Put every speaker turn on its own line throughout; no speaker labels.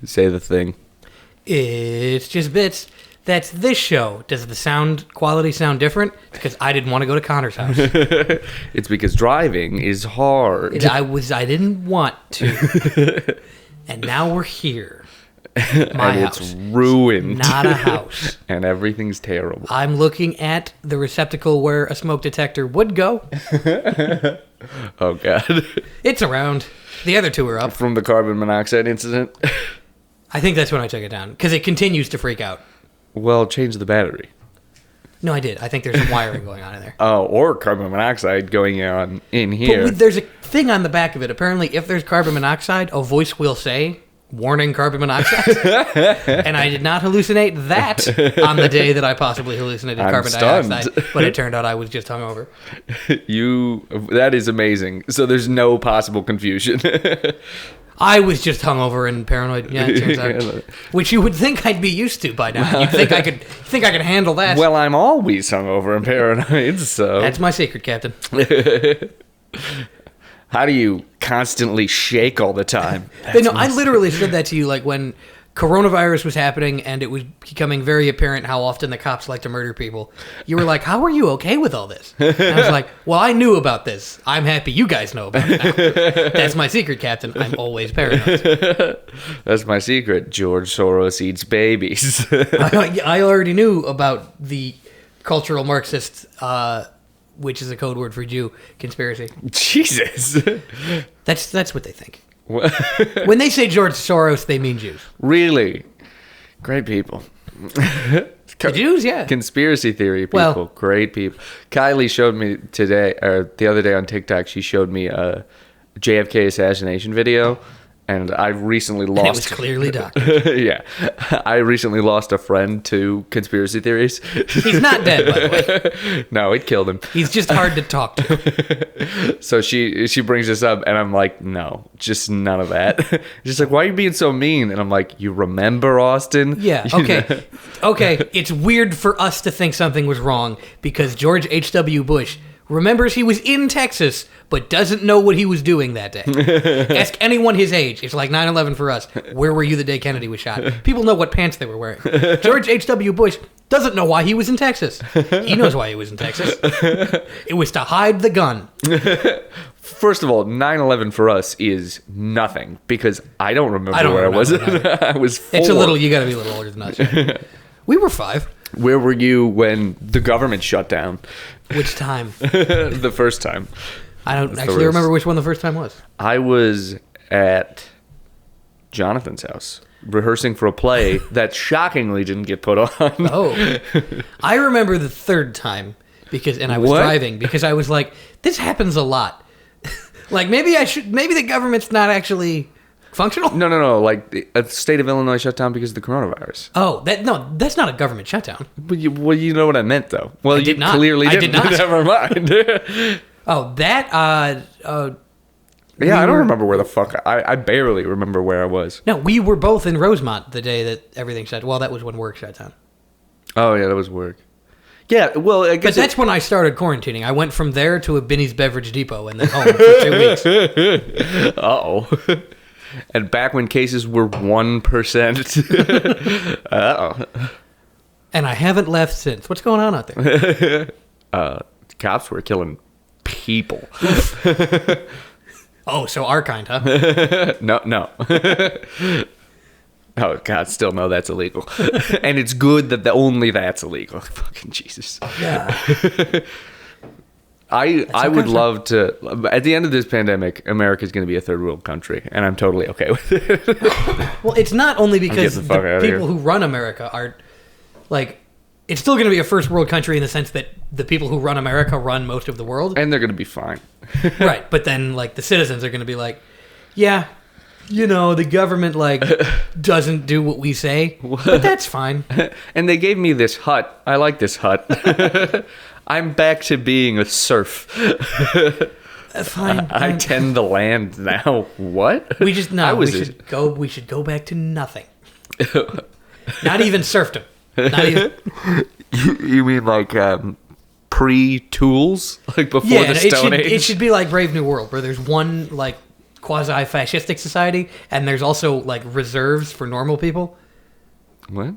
Say the thing.
It's just bits. That's this show. Does the sound quality sound different? Because I didn't want to go to Connor's house.
It's because driving is hard.
I didn't want to. And now we're here. My
and
house.
it's ruined.
Not a house.
And everything's terrible.
I'm looking at the receptacle where a smoke detector would go.
Oh, God.
It's around. The other two are up.
From the carbon monoxide incident?
I think that's when I took it down. Because it continues to freak out.
Well, change the battery.
No, I did. I think there's some wiring going on in there.
Oh, or carbon monoxide going on in here.
But there's a thing on the back of it. Apparently, if there's carbon monoxide, a voice will say, "Warning, carbon monoxide." And I did not hallucinate that on the day that I possibly hallucinated carbon dioxide. But it turned out I was just hungover.
That is amazing. So there's no possible confusion.
I was just hungover and paranoid. Yeah, it turns out. Which you would think I'd be used to by now. You'd think I could handle that.
Well, I'm always hungover and paranoid, so...
That's my secret, Captain.
How do you constantly shake all the time?
I literally said that to you like when coronavirus was happening and it was becoming very apparent how often the cops like to murder people. You were like, how are you okay with all this? And I was like, well, I knew about this. I'm happy you guys know about it now. That's my secret, Captain. I'm always paranoid.
That's my secret. George Soros eats babies.
I already knew about the cultural Marxist, which is a code word for Jew, conspiracy.
Jesus.
That's what they think. When they say George Soros, they mean Jews.
Really? Great people.
The Jews, yeah.
Conspiracy theory people.
Well,
great people. Kylie showed me the other day on TikTok, she showed me a JFK assassination video. And I recently lost...
It was clearly doctored.
Yeah. I recently lost a friend to conspiracy theories.
He's not dead, by the way.
No, it killed him.
He's just hard to talk to.
So she brings this up, and I'm like, no, just none of that. She's like, why are you being so mean? And I'm like, you remember Austin?
Yeah, okay. Okay, it's weird for us to think something was wrong because George H.W. Bush remembers he was in Texas, but doesn't know what he was doing that day. Ask anyone his age. It's like 9/11 for us. Where were you the day Kennedy was shot? People know what pants they were wearing. George H.W. Bush doesn't know why he was in Texas. He knows why he was in Texas. It was to hide the gun.
First of all, 9/11 for us is nothing because I don't remember where I was. I was 4.
It's you gotta be a little older than us. Yeah. We were 5.
Where were you when the government shut down?
Which time?
The first time.
I don't actually remember which one the first time was.
I was at Jonathan's house rehearsing for a play that shockingly didn't get put on.
Oh. I remember the third time I was driving because I was like, this happens a lot. Like maybe the government's not actually functional?
No. Like the state of Illinois shut down because of the coronavirus.
Oh, that's not a government shutdown.
But you know what I meant, though. Well,
I did not.
Clearly
I
didn't.
did not.
Never mind.
Oh, that.
Yeah, I don't remember where the fuck. I barely remember where I was.
No, we were both in Rosemont the day that everything shut. Well, that was when work shut down.
Oh yeah, that was work. Yeah, well, I guess.
But that's when I started quarantining. I went from there to a Binny's Beverage Depot and then home for 2 weeks.
Uh-oh. And back when cases were 1%. Uh-oh.
And I haven't left since. What's going on out there?
Cops were killing people.
Oh, so our kind, huh?
No. Oh, God, still no, that's illegal. And it's good that only that's illegal. Fucking Jesus.
Yeah.
I would love to, at the end of this pandemic, America's going to be a third world country, and I'm totally okay with it.
Well, it's not only because
the fuck
the people who run America are, like, it's still going to be a first world country in the sense that the people who run America run most of the world.
And they're going to be fine.
Right, but then, like, the citizens are going to be like, yeah, you know, the government, like, doesn't do what we say, but that's fine.
And they gave me this hut. I like this hut. I'm back to being a serf.
Fine.
I tend the land now. What?
We should go back to nothing. Not even serfdom. Not even.
You mean like pre-tools, like before the Stone Age?
It should be like Brave New World, where there's one like quasi-fascistic society, and there's also like reserves for normal people.
What?
You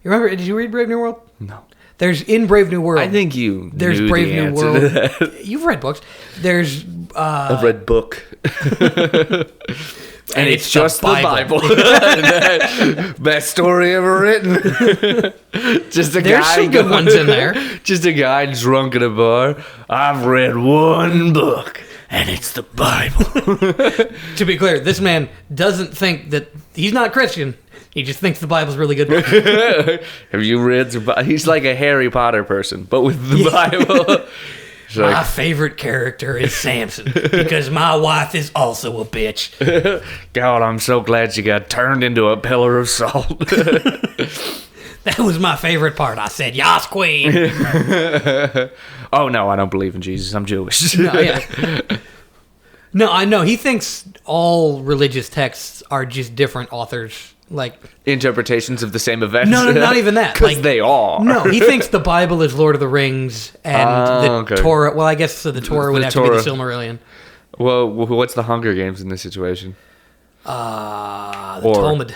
remember? Did you read Brave New World?
No.
There's in Brave New World.
I think
there's
knew
Brave
the
New
answer
World.
to that.
You've read books. There's
I've read book. And it's
the
just the Bible. Best story ever written. Just a
There's
guy.
some good ones in there.
Just a guy drunk at a bar. I've read one book, and it's the Bible.
To be clear, this man doesn't think that he's not Christian. He just thinks the Bible's really good.
Have you read the Bible? He's like a Harry Potter person, but with the Bible. It's
My
like,
favorite character is Samson because my wife is also a bitch.
God, I'm so glad she got turned into a pillar of salt.
That was my favorite part. I said, "Yas, queen."
Oh, no, I don't believe in Jesus. I'm Jewish.
No, yeah. No, I know. He thinks all religious texts are just different authors. Like,
Interpretations of the same events.
no, not even that.
Because
Like,
they are.
no, he thinks the Bible is Lord of the Rings and the
okay.
Torah. Well, I guess so the Torah would
The
have to be the
Torah.
Silmarillion.
Well, what's the Hunger Games in this situation?
The
Or-
Talmud.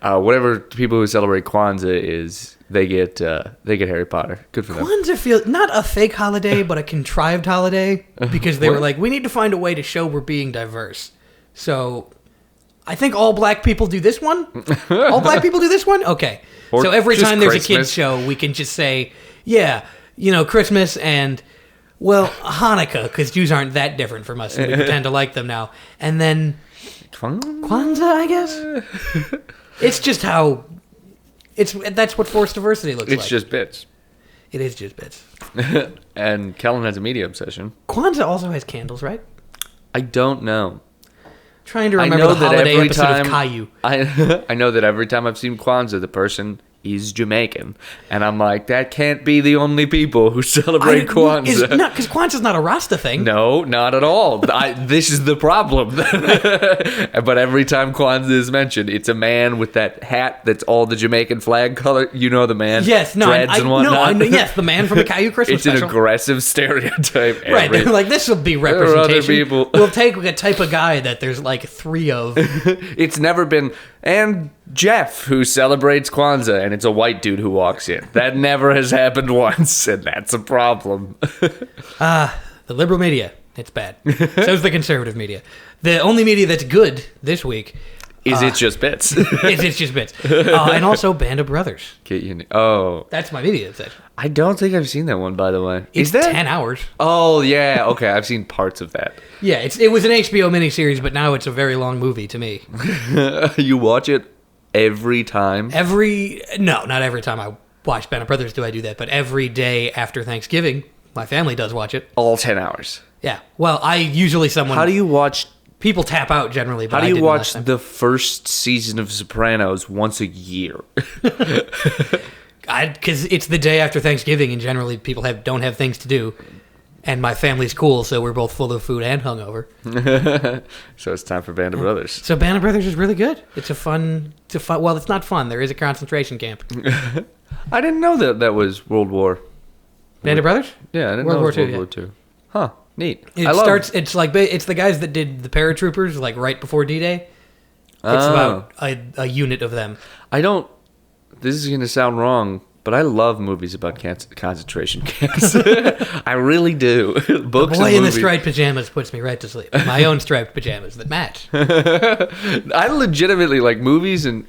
Whatever people who celebrate Kwanzaa is, they get Harry Potter. Good for them.
Kwanzaa feels not a fake holiday, but a contrived holiday because they were like, we need to find a way to show we're being diverse. So, I think all black people do this one. All black people do this one. Okay.
Or
So every
just
time there's a
Christmas.
kids show, we can just say, yeah, Christmas and well Hanukkah because Jews aren't that different from us. And we pretend to like them now, and then Kwanzaa, I guess. It's just how. That's what forced diversity looks like.
It's just bits.
It is just bits.
And Kellen has a media obsession.
Kwanzaa also has candles, right?
I don't know.
Trying to
I
remember
know
the
that
holiday
every
episode
time
of Caillou.
I know that every time I've seen Kwanzaa, the person is Jamaican, and I'm like, that can't be the only people who celebrate Kwanzaa.
Not because Kwanzaa's not a Rasta thing.
No, not at all. This is the problem. But every time Kwanzaa is mentioned, it's a man with that hat that's all the Jamaican flag color. You know the man.
Yes, no,
dreads and whatnot.
I know, yes, the man from the Caillou Christmas
It's an
special.
aggressive stereotype.
Right, they're like, this will be
are
representation.
other people.
We'll take a type of guy that there's like 3 of.
It's never been. And Jeff, who celebrates Kwanzaa, and it's a white dude who walks in. That never has happened once, and that's a problem.
The liberal media, it's bad. So's the conservative media. The only media that's good this week
Is it just bits?
is It's Just Bits. And also Band of Brothers.
Oh,
That's my media obsession.
I don't think I've seen that one, by the way.
It's
Is that?
10 hours.
Oh, yeah. Okay, I've seen parts of that.
Yeah, it was an HBO miniseries, but now it's a very long movie to me.
You watch it every time?
No, not every time I watch Band of Brothers do I do that, but every day after Thanksgiving, my family does watch it.
All 10 hours.
Yeah. Well, I usually someone.
How do you watch...
People tap out generally, but
How do
I
you
didn't
watch
last time.
the first season of Sopranos once a year?
Because it's the day after Thanksgiving, and generally people don't have things to do. And my family's cool, so we're both full of food and hungover.
So it's time for Band of Brothers.
So Band of Brothers is really good. It's a fun. Well, it's not fun. There is a concentration camp.
I didn't know that was World War.
Band of Brothers.
Yeah, I didn't
World
know it was
War
World
II,
War II. Huh, neat.
It starts. It's like it's the guys that did the paratroopers, like right before D-Day. It's about a unit of them.
This is going to sound wrong, but I love movies about concentration camps. I really do. Books
Boy
and
in the
movies.
striped pajamas puts me right to sleep. My own striped pajamas that match.
I legitimately like movies and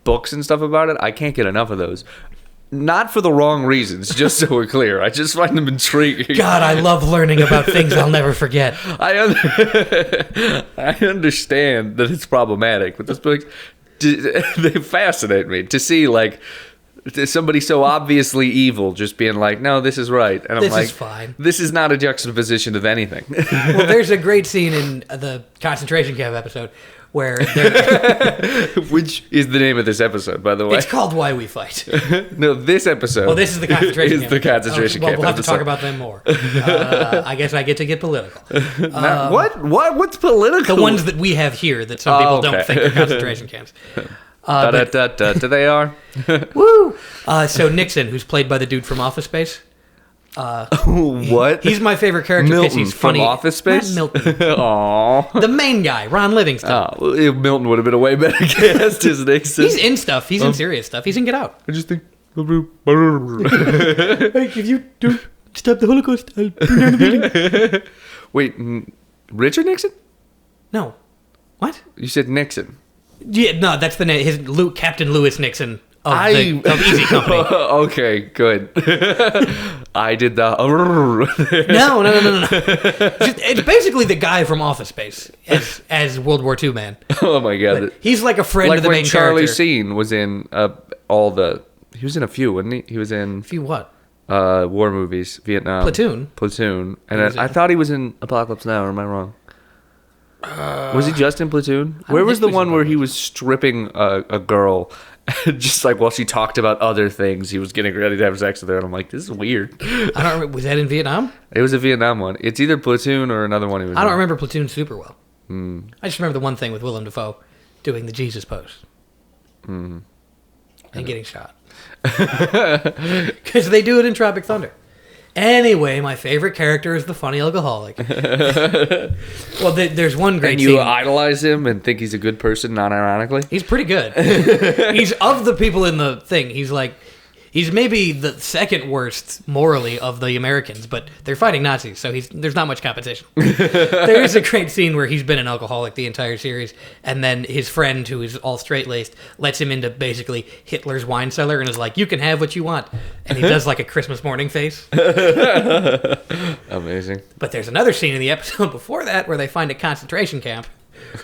books and stuff about it. I can't get enough of those. Not for the wrong reasons, just so we're clear. I just find them intriguing.
God, I love learning about things I'll never forget.
I understand that it's problematic, but this book, they fascinate me to see like somebody so obviously evil just being like, no, this is right, and I'm
This
like,
is fine.
This is not a juxtaposition of anything.
Well, there's a great scene in the concentration camp episode where
Which is the name of this episode, by the way.
it's called "Why We Fight."
No, this episode.
Well, this is the concentration
is
camp.
the concentration
well,
camp
we'll have to
episode.
talk about them more. I guess I get to get political.
What's political?
The ones that we have here that some people don't
okay.
think are concentration camps.
They are.
Woo! So Nixon, who's played by the dude from Office Space.
What?
He's my favorite character because
Milton
he's funny.
from Office Space?
Not Milton.
Aww.
The main guy, Ron Livingston.
Oh, Milton would have been a way better guest as Nixon.
He's in stuff. He's in serious stuff. He's in Get Out.
I just think.
Hey, if you don't stop the Holocaust, I'll burn down the building.
Wait, Richard Nixon?
No. What?
You said Nixon.
Yeah, no, that's the name. Captain Lewis Nixon of Easy Company.
Okay, good. I did the.
No. It's basically the guy from Office Space as World War II man.
Oh my god.
He's like a friend
Like
of the
when
main
Charlie
character.
Sheen was in all the. He was in a few, wasn't he? He was in
If you what?
war movies, Vietnam.
Platoon.
And
was
then I thought he was in Apocalypse Now, or am I wrong? Was he just in Platoon?
don't
Where was
think
the
he was
one
in
where he was stripping a girl, just like while she talked about other things, he was getting ready to have sex with her, and I'm like, this is weird.
I don't remember. Was that in Vietnam?
It was a Vietnam one. It's either Platoon or another one he was
I don't
in.
remember Platoon super well. I just remember the one thing with Willem Dafoe doing the Jesus pose. And getting shot. Because they do it in Tropic Thunder. Anyway, my favorite character is the funny alcoholic. Well, there's one great
And you
scene.
idolize him and think he's a good person, not ironically?
He's pretty good. He's of the people in the thing. He's maybe the second worst morally of the Americans, but they're fighting Nazis, so there's not much competition. There is a great scene where he's been an alcoholic the entire series, and then his friend, who is all straight-laced, lets him into basically Hitler's wine cellar and is like, you can have what you want. And he does like a Christmas morning face.
Amazing.
But there's another scene in the episode before that where they find a concentration camp.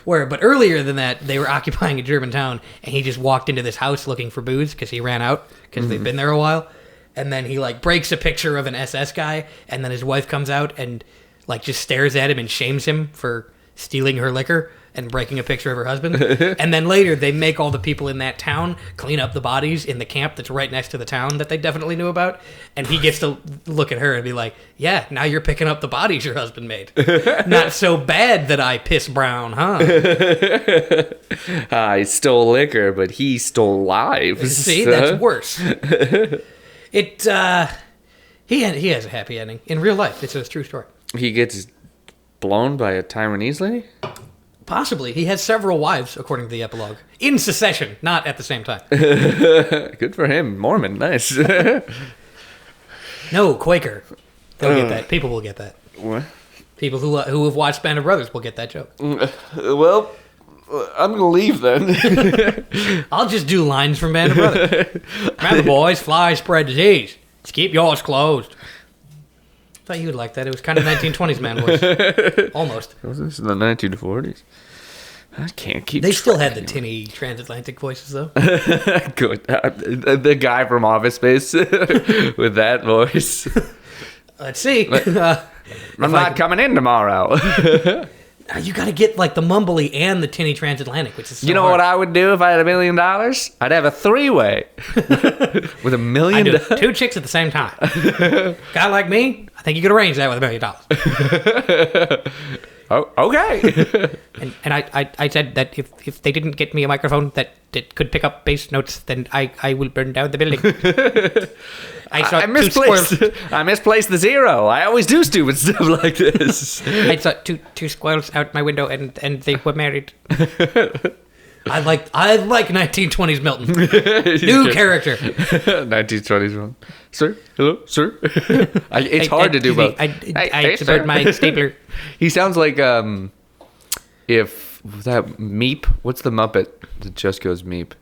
But earlier than that, they were occupying a German town, and he just walked into this house looking for booze because he ran out because they'd been there a while. And then he like breaks a picture of an SS guy, and then his wife comes out and like just stares at him and shames him for stealing her liquor and breaking a picture of her husband. And then later they make all the people in that town clean up the bodies in the camp that's right next to the town that they definitely knew about. And he gets to look at her and be like, yeah, now you're picking up the bodies your husband made. Not so bad that I piss brown, huh?
I stole liquor, but he stole lives.
See, that's worse. He has a happy ending. In real life, it's a true story.
He gets blown by a Taiwanese lady?
Possibly. He has several wives, according to the epilogue. In succession, not at the same time.
Good for him. Mormon, nice.
No, Quaker. They'll get that. People will get that.
What?
People who have watched Band of Brothers will get that joke.
Well, I'm going to leave then.
I'll just do lines from Band of Brothers. Remember, boys, flies spread disease. Just keep yours closed. I thought you would like that. It was kind of 1920s man voice. Almost.
Was this in the 1940s? I can't keep
They still
track
had the tinny transatlantic voices, though.
Good. The guy from Office Space with that voice.
Let's see.
I'm not coming in tomorrow.
You got to get like the mumbly and the tinny transatlantic, which is so
You know
hard.
what I would do if I had $1 million? I'd have a three-way with $1 million.
I do 2 chicks at the same time. Guy like me, I think you could arrange that with $1 million.
Oh, okay.
And I said that if they didn't get me a microphone that could pick up bass notes, then I will burn down the building. I
I misplaced the zero. I always do stupid stuff like this.
I saw two squirrels out my window and they were married. I like 1920s Milton. New character.
1920s one. Sir? Hello? Sir? It's hard to do both.
I subvert my stapler.
He sounds like if that Meep, what's the Muppet that just goes Meep?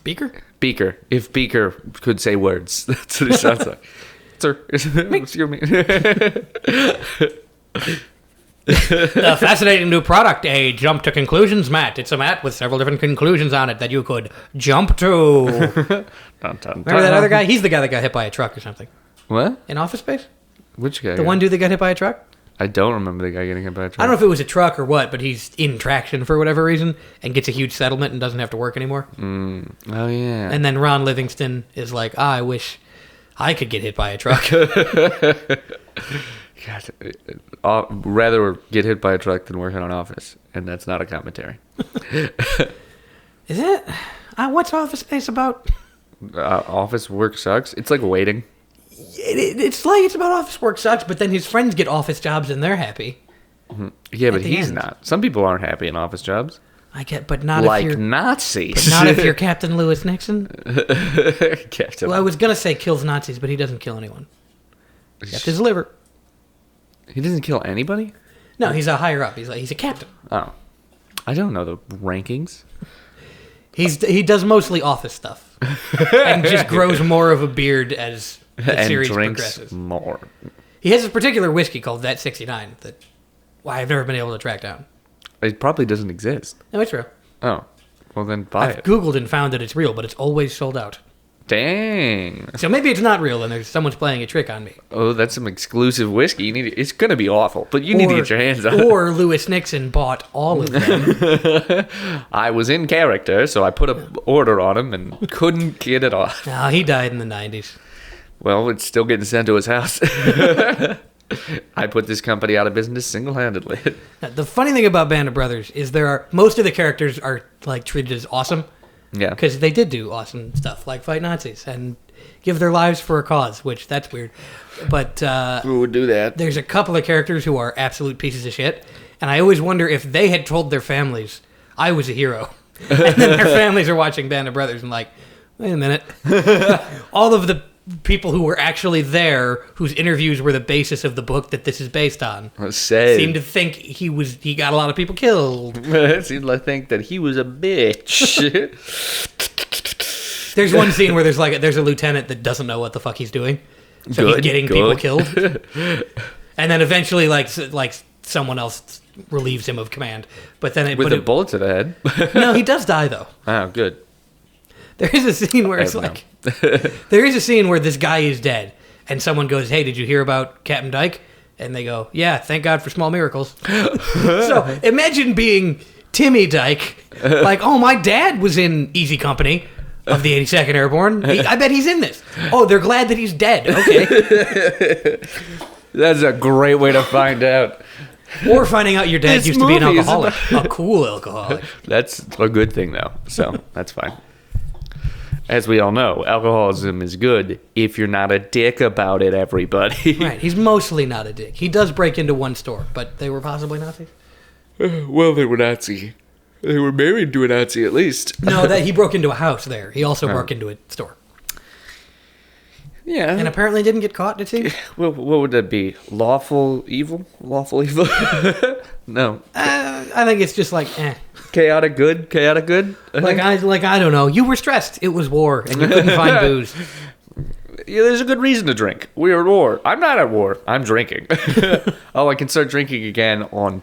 Beaker?
Beaker. If Beaker could say words, that's what he sounds like. Sir, excuse me.
A fascinating new product, a jump to conclusions mat. It's a mat with several different conclusions on it that you could jump to. Remember that other guy? He's the guy that got hit by a truck or something.
What?
In Office Space?
Which guy?
The one dude that got hit by a truck?
I don't remember the guy getting hit by a truck.
I don't know if it was a truck or what, but he's in traction for whatever reason and gets a huge settlement and doesn't have to work ananymore.
Oh, yeah.
And then Ron Livingston is like, I wish I could get hit by a truck.
God, rather get hit by a truck than work in an office, and that's not a commentary.
Is it? What's Office Space about?
Office work sucks. It's like waiting.
It's like it's about office work sucks, but then his friends get office jobs and they're happy.
Yeah, but
the
he's
end.
not. Some people aren't happy in office jobs.
I get, but not
Like
if you're
Nazis.
not if you're Captain Lewis Nixon.
Captain.
Well, I was gonna say kills Nazis, but he doesn't kill anyone. Except his liver.
He doesn't kill anybody?
No, he's a higher up. He's a captain.
Oh. I don't know the rankings.
He does mostly office stuff, and just grows more of a beard as the
And
series
drinks
progresses.
more.
He has a particular whiskey called Vet 69 that I've never been able to track down.
It probably doesn't exist.
No, it's real.
Oh. Well, then buy
I've
it.
Googled and found that it's real, but it's always sold out.
Dang.
So maybe it's not real, and there's someone's playing a trick on me.
Oh, that's some exclusive whiskey. It's going to be awful, but you need to get your hands on it.
Or Lewis Nixon bought all of them.
I was in character, so I put an order on him and couldn't get it off.
No, he died in the 90s.
Well, it's still getting sent to his house. I put this company out of business single-handedly.
Now, the funny thing about Band of Brothers is most of the characters are like treated as awesome.
Yeah.
Because they did do awesome stuff like fight Nazis and give their lives for a cause, which that's weird. But
Who would do that?
there's a couple of characters who are absolute pieces of shit. And I always wonder if they had told their families, I was a hero. And then their families are watching Band of Brothers and like, wait a minute. All of the people who were actually there, whose interviews were the basis of the book that this is based on,
Sad.
seem to think he got a lot of people killed.
Seemed to think that he was a bitch.
There's one scene where there's a lieutenant that doesn't know what the fuck he's doing, so he's
Good,
getting
good.
people killed, and then eventually like someone else relieves him of command. But then
With a bullet to the head.
no, he does die though.
Oh, good.
There is a scene where it's
I
like there is a scene where this guy is dead, and someone goes, "Hey, did you hear about Captain Dyke?" And they go, "Yeah, thank God for small miracles." So imagine being Timmy Dyke, like, "Oh, my dad was in Easy Company of the 82nd Airborne. I bet he's in this. Oh, they're glad that he's dead. Okay."
That's a great way to find out.
Or finding out your dad
This
used to be an
movie is
alcoholic, a cool alcoholic.
That's a good thing, though. So that's fine. As we all know, alcoholism is good if you're not a dick about it, everybody.
Right, he's mostly not a dick. He does break into one store, but they were possibly Nazis.
Well, they were Nazi. They were married to a Nazi, at least.
No, that he broke into a house there. He also broke into a store.
Yeah.
And apparently didn't get caught, did he?
What would that be? Lawful evil? Lawful evil? No.
I think it's just like,
Chaotic good? Chaotic good?
I don't know. You were stressed. It was war, and you couldn't find booze.
Yeah, there's a good reason to drink. We're at war. I'm not at war. I'm drinking. Oh, I can start drinking again on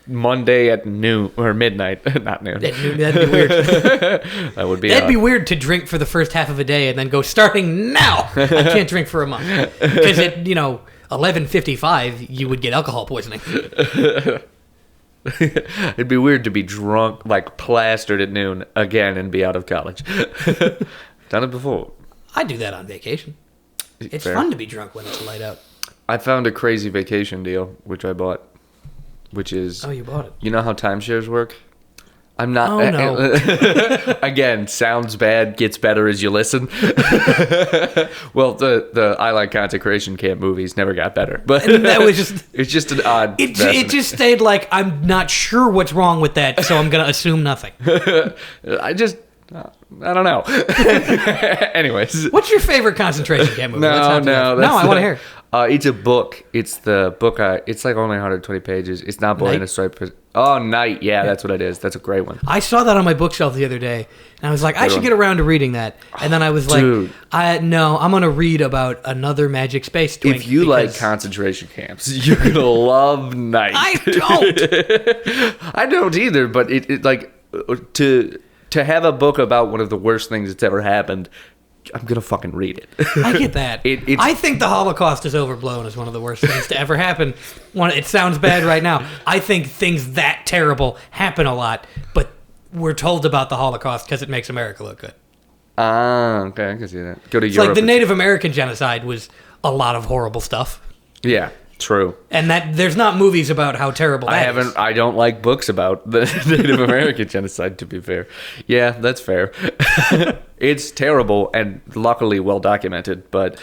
Monday at noon or midnight. Not noon.
That'd be weird.
That would be.
That'd be weird to drink for the first half of a day and then go starting now. I can't drink for a month because at 11:55 you would get alcohol poisoning.
It'd be weird to be drunk, like plastered at noon again, and be out of college. Done it before.
I do that on vacation. It's
Fair.
fun to be drunk when it's light out.
I found a crazy vacation deal, which I bought. Which is,
Oh, you bought it.
you know how timeshares work? I'm not.
Oh, no.
Again, sounds bad, gets better as you listen. Well, the I Like Consecration Camp movies never got better, but
And that was just
it's just an odd.
it just stayed like, I'm not sure what's wrong with that, so I'm gonna assume nothing.
I don't know. Anyways,
What's your favorite concentration camp movie? Let's not do that.
that's
I want to hear.
It's a book. It's the book. It's like only 120 pages. It's not Boy in a
Night?
Striped. Oh, Night. Yeah, that's what it is. That's a great one.
I saw that on my bookshelf the other day, and I was like, I should
one.
get around to reading that. And then I was like,
Dude.
I'm gonna read about another magic space twink.
If you like
because
concentration camps, you're gonna love Night.
I don't.
I don't either. But it like to have a book about one of the worst things that's ever happened. I'm gonna fucking read it.
I get that.
It's-
I think the Holocaust is overblown as one of the worst things to ever happen. It sounds bad right now. I think things that terrible happen a lot, but we're told about the Holocaust because it makes America look good.
Okay, I can see that. Go to
It's
Europe.
like the Native American genocide was a lot of horrible stuff,
Yeah, true.
and that there's not movies about how terrible that is.
I don't like books about the Native American genocide, to be fair. Yeah, that's fair. It's terrible and luckily well documented, but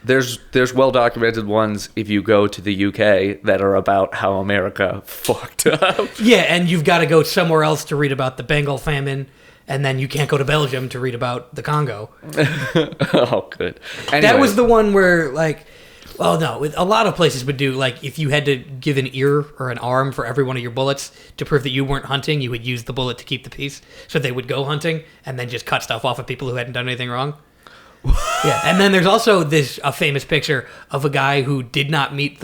There's well documented ones if you go to the UK that are about how America fucked up.
Yeah, and you've got to go somewhere else to read about the Bengal famine, and then you can't go to Belgium to read about the Congo.
Oh, good. Anyway,
That was the one where, like, well, no, a lot of places would do, like, if you had to give an ear or an arm for every one of your bullets to prove that you weren't hunting, you would use the bullet to keep the peace. So they would go hunting and then just cut stuff off of people who hadn't done anything wrong. Yeah, and then there's also a famous picture of a guy who did not meet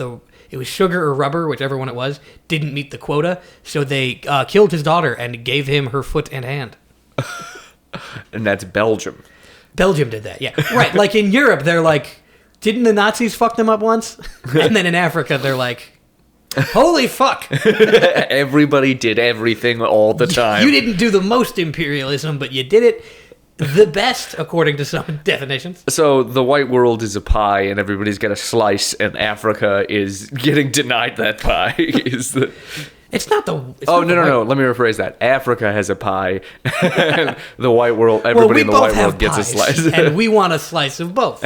it was sugar or rubber, whichever one it was, didn't meet the quota, so they killed his daughter and gave him her foot and hand.
And that's Belgium.
Belgium did that, yeah. Right, like in Europe, they're like, didn't the Nazis fuck them up once? And then in Africa, they're like, holy fuck.
Everybody did everything all the time.
You didn't do the most imperialism, but you did it the best, according to some definitions.
So the white world is a pie, and everybody's got a slice, and Africa is getting denied that pie.
It's not the...
No. Let me rephrase that. Africa has a pie, and the white world, everybody in the white world gets a slice.
And we want a slice of both.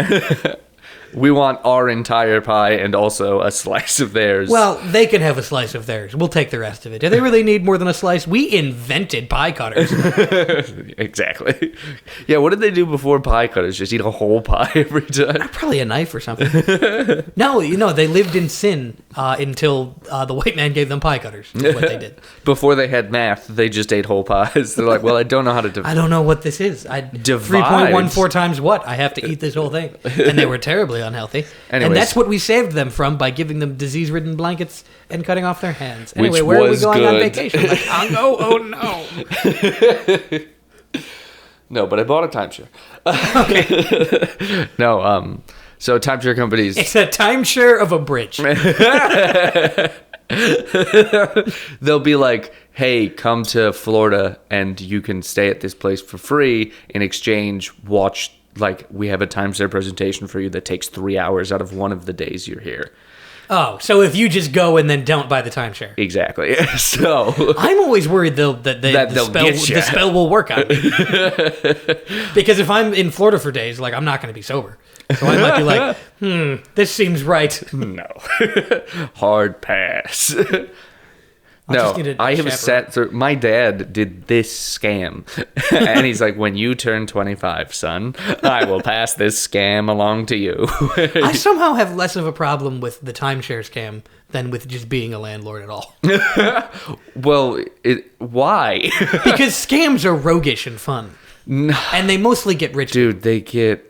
We want our entire pie and also a slice of theirs.
Well, they can have a slice of theirs. We'll take the rest of it. Do they really need more than a slice? We invented pie cutters.
Exactly. Yeah, what did they do before pie cutters? Just eat a whole pie every time?
Probably a knife or something. No, they lived in sin until the white man gave them pie cutters. That's what they did.
Before they had math, they just ate whole pies. They're like, well, I don't know how to divide.
I don't know what this is. 3.14 times what? I have to eat this whole thing. And they were terribly unhealthy.
Anyways.
And that's what we saved them from by giving them disease-ridden blankets and cutting off their hands. Anyway,
Which
where are we
was
going on
good.
vacation? Like Congo? Oh, no.
No, but I bought a timeshare. No, so timeshare companies...
It's a timeshare of a bridge.
They'll be like, hey, come to Florida and you can stay at this place for free. In exchange, watch, like, we have a timeshare presentation for you that takes 3 hours out of one of the days you're here.
Oh, so if you just go and then don't buy the timeshare.
Exactly. So
I'm always worried the spell will work on me. Because if I'm in Florida for days, like, I'm not going to be sober. So I might be like, this seems right.
no. Hard pass.
I'll just need a
I have
chaperone.
sat through. My dad did this scam, and he's like, "When you turn 25, son, I will pass this scam along to you."
I somehow have less of a problem with the timeshare scam than with just being a landlord at all.
Well, why,
Because scams are roguish and fun, and they mostly get rich.
dude? They get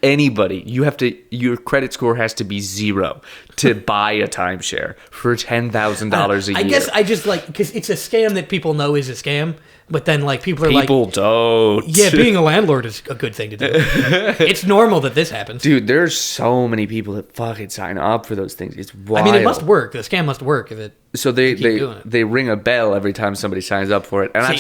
anybody. Your credit score has to be 0 to buy a timeshare for $10,000 a year.
I guess I just like because it's a scam that people know is a scam, but then like people are
People don't.
yeah, being a landlord is a good thing to do. It's normal that this happens.
Dude, there's so many people that fucking sign up for those things. It's wild.
I mean, it must work. The scam must work if it.
So they
doing it.
they ring a bell every time somebody signs up for it, and
I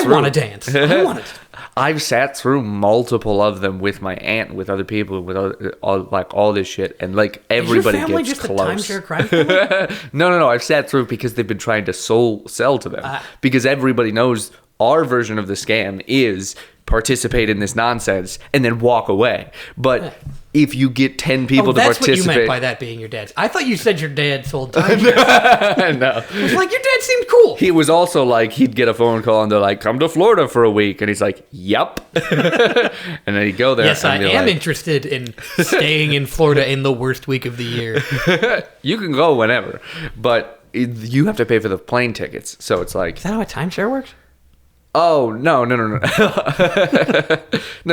want to dance. I want to.
I've sat through multiple of them with my aunt, with other people, with all this shit, and like everybody
Is your family
gets
just
close.
a timeshare crime family?
No. I've sat through because they've been trying to sell to them because everybody knows our version of the scam is participate in this nonsense and then walk away. But if you get 10 people to
that's
participate,
what you meant by that being your dad's. I thought you said your dad sold timeshare.
no.
I was like, your dad seemed cool.
He was also like, he'd get a phone call and they're like, come to Florida for a week. And he's like, yup. And then he'd go there.
Yes, I
and be
am
like,
interested in staying in Florida in the worst week of the year.
You can go whenever, but you have to pay for the plane tickets. So it's like,
Is that how a timeshare works?
oh, no. No,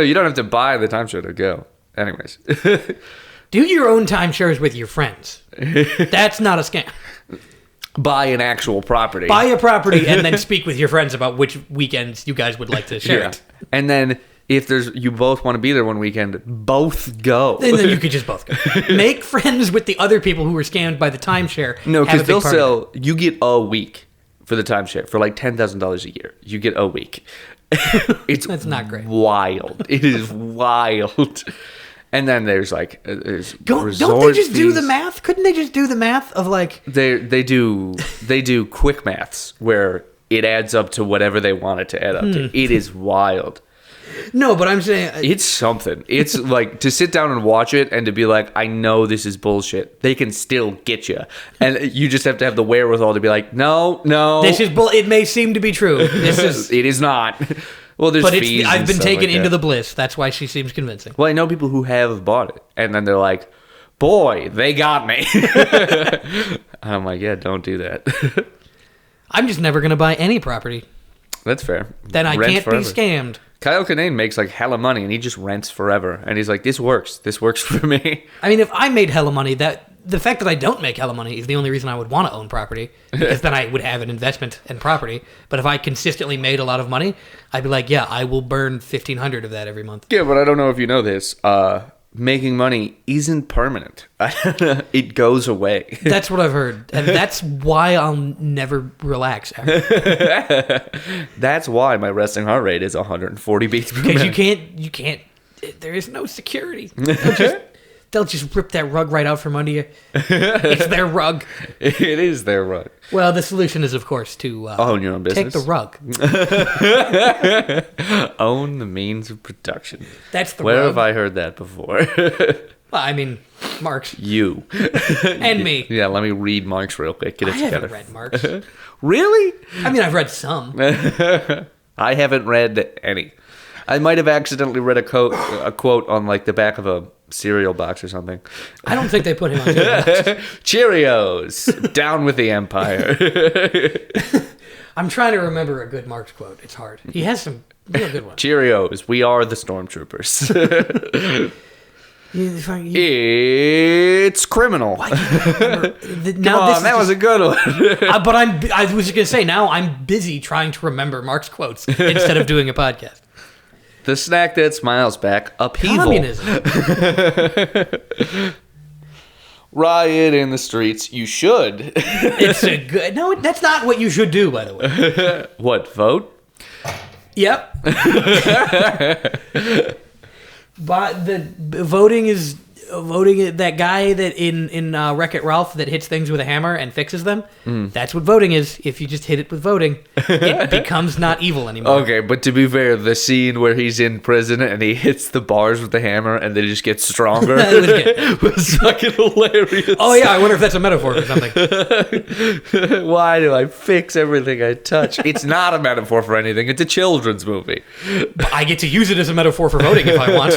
you don't have to buy the timeshare to go. Anyways.
Do your own timeshares with your friends. That's not a scam.
Buy an actual property.
Buy a property and then speak with your friends about which weekends you guys would like to share it.
And then if you both want to be there one weekend, both go.
And then you could just both go. Make friends with the other people who were scammed by the timeshare.
No,
Have a
because
big
they'll
party.
sell, you get a week for the timeshare for like $10,000 a year. You get a week.
That's not great.
Wild. It is wild. And then there's like
Don't
resort
they just do
fees.
the math? Couldn't they just do the math of like...
They do quick maths where it adds up to whatever they want it to add up to. It is wild.
No, but I'm saying
It's something. It's like to sit down and watch it and to be like, I know this is bullshit. They can still get you. And you just have to have the wherewithal to be like, no.
this is it may seem to be true. This is
It is not. Well, there's
but
fees.
I've
and
been
stuff
taken
like
into
that.
the bliss. That's why she seems convincing.
Well, I know people who have bought it. And then they're like, boy, they got me. I'm like, yeah, don't do that.
I'm just never going to buy any property.
That's fair.
Then I
Rent
can't
forever.
be scammed.
Kyle Kinane makes like hella money and he just rents forever. And he's like, this works. This works for me.
I mean, if I made hella money, the fact that I don't make hella money is the only reason I would want to own property, because then I would have an investment in property. But if I consistently made a lot of money, I'd be like, yeah, I will burn $1,500 of that every month.
Yeah, but I don't know if you know this. Making money isn't permanent. It goes away.
That's what I've heard, and that's why I'll never relax ever.
That's why my resting heart rate is 140 beats per
Because
minute.
you can't. There is no security. They'll just rip that rug right out from under you. It's their rug.
It is their rug.
Well, the solution is, of course, to
Own your own
take
business.
the rug.
Own the means of production.
That's the
Where
rug.
have I heard that before?
Well, I mean, Marx
You.
and me.
Yeah, let me read Marx real quick. Get it
I
together.
haven't read Marx.
Really?
I mean, I've read some.
I haven't read any. I might have accidentally read a quote on like the back of a cereal box or something.
I don't think they put him on TV.
Cheerios, down with the empire.
I'm trying to remember a good Marx quote. It's hard. He has some real good ones.
Cheerios, we are the stormtroopers.
Now,
It's criminal. Come on, that was a good one.
But I was just gonna say, now I'm busy trying to remember Marx quotes instead of doing a podcast.
The snack that smiles back, upheaval.
Communism.
Riot in the streets, you should.
It's a good. No, that's not what you should do, by the way.
What, vote?
Yep. But the voting is voting. That guy that in Wreck-It Ralph that hits things with a hammer and fixes them. That's what voting is. If you just hit it with voting, it becomes not evil anymore.
Okay, but to be fair, the scene where he's in prison and he hits the bars with the hammer and they just get stronger
That was good.
was fucking hilarious.
Oh yeah, I wonder if that's a metaphor for something.
Why do I fix everything I touch? It's not a metaphor for anything. It's a children's movie.
I get to use it as a metaphor for voting if I want.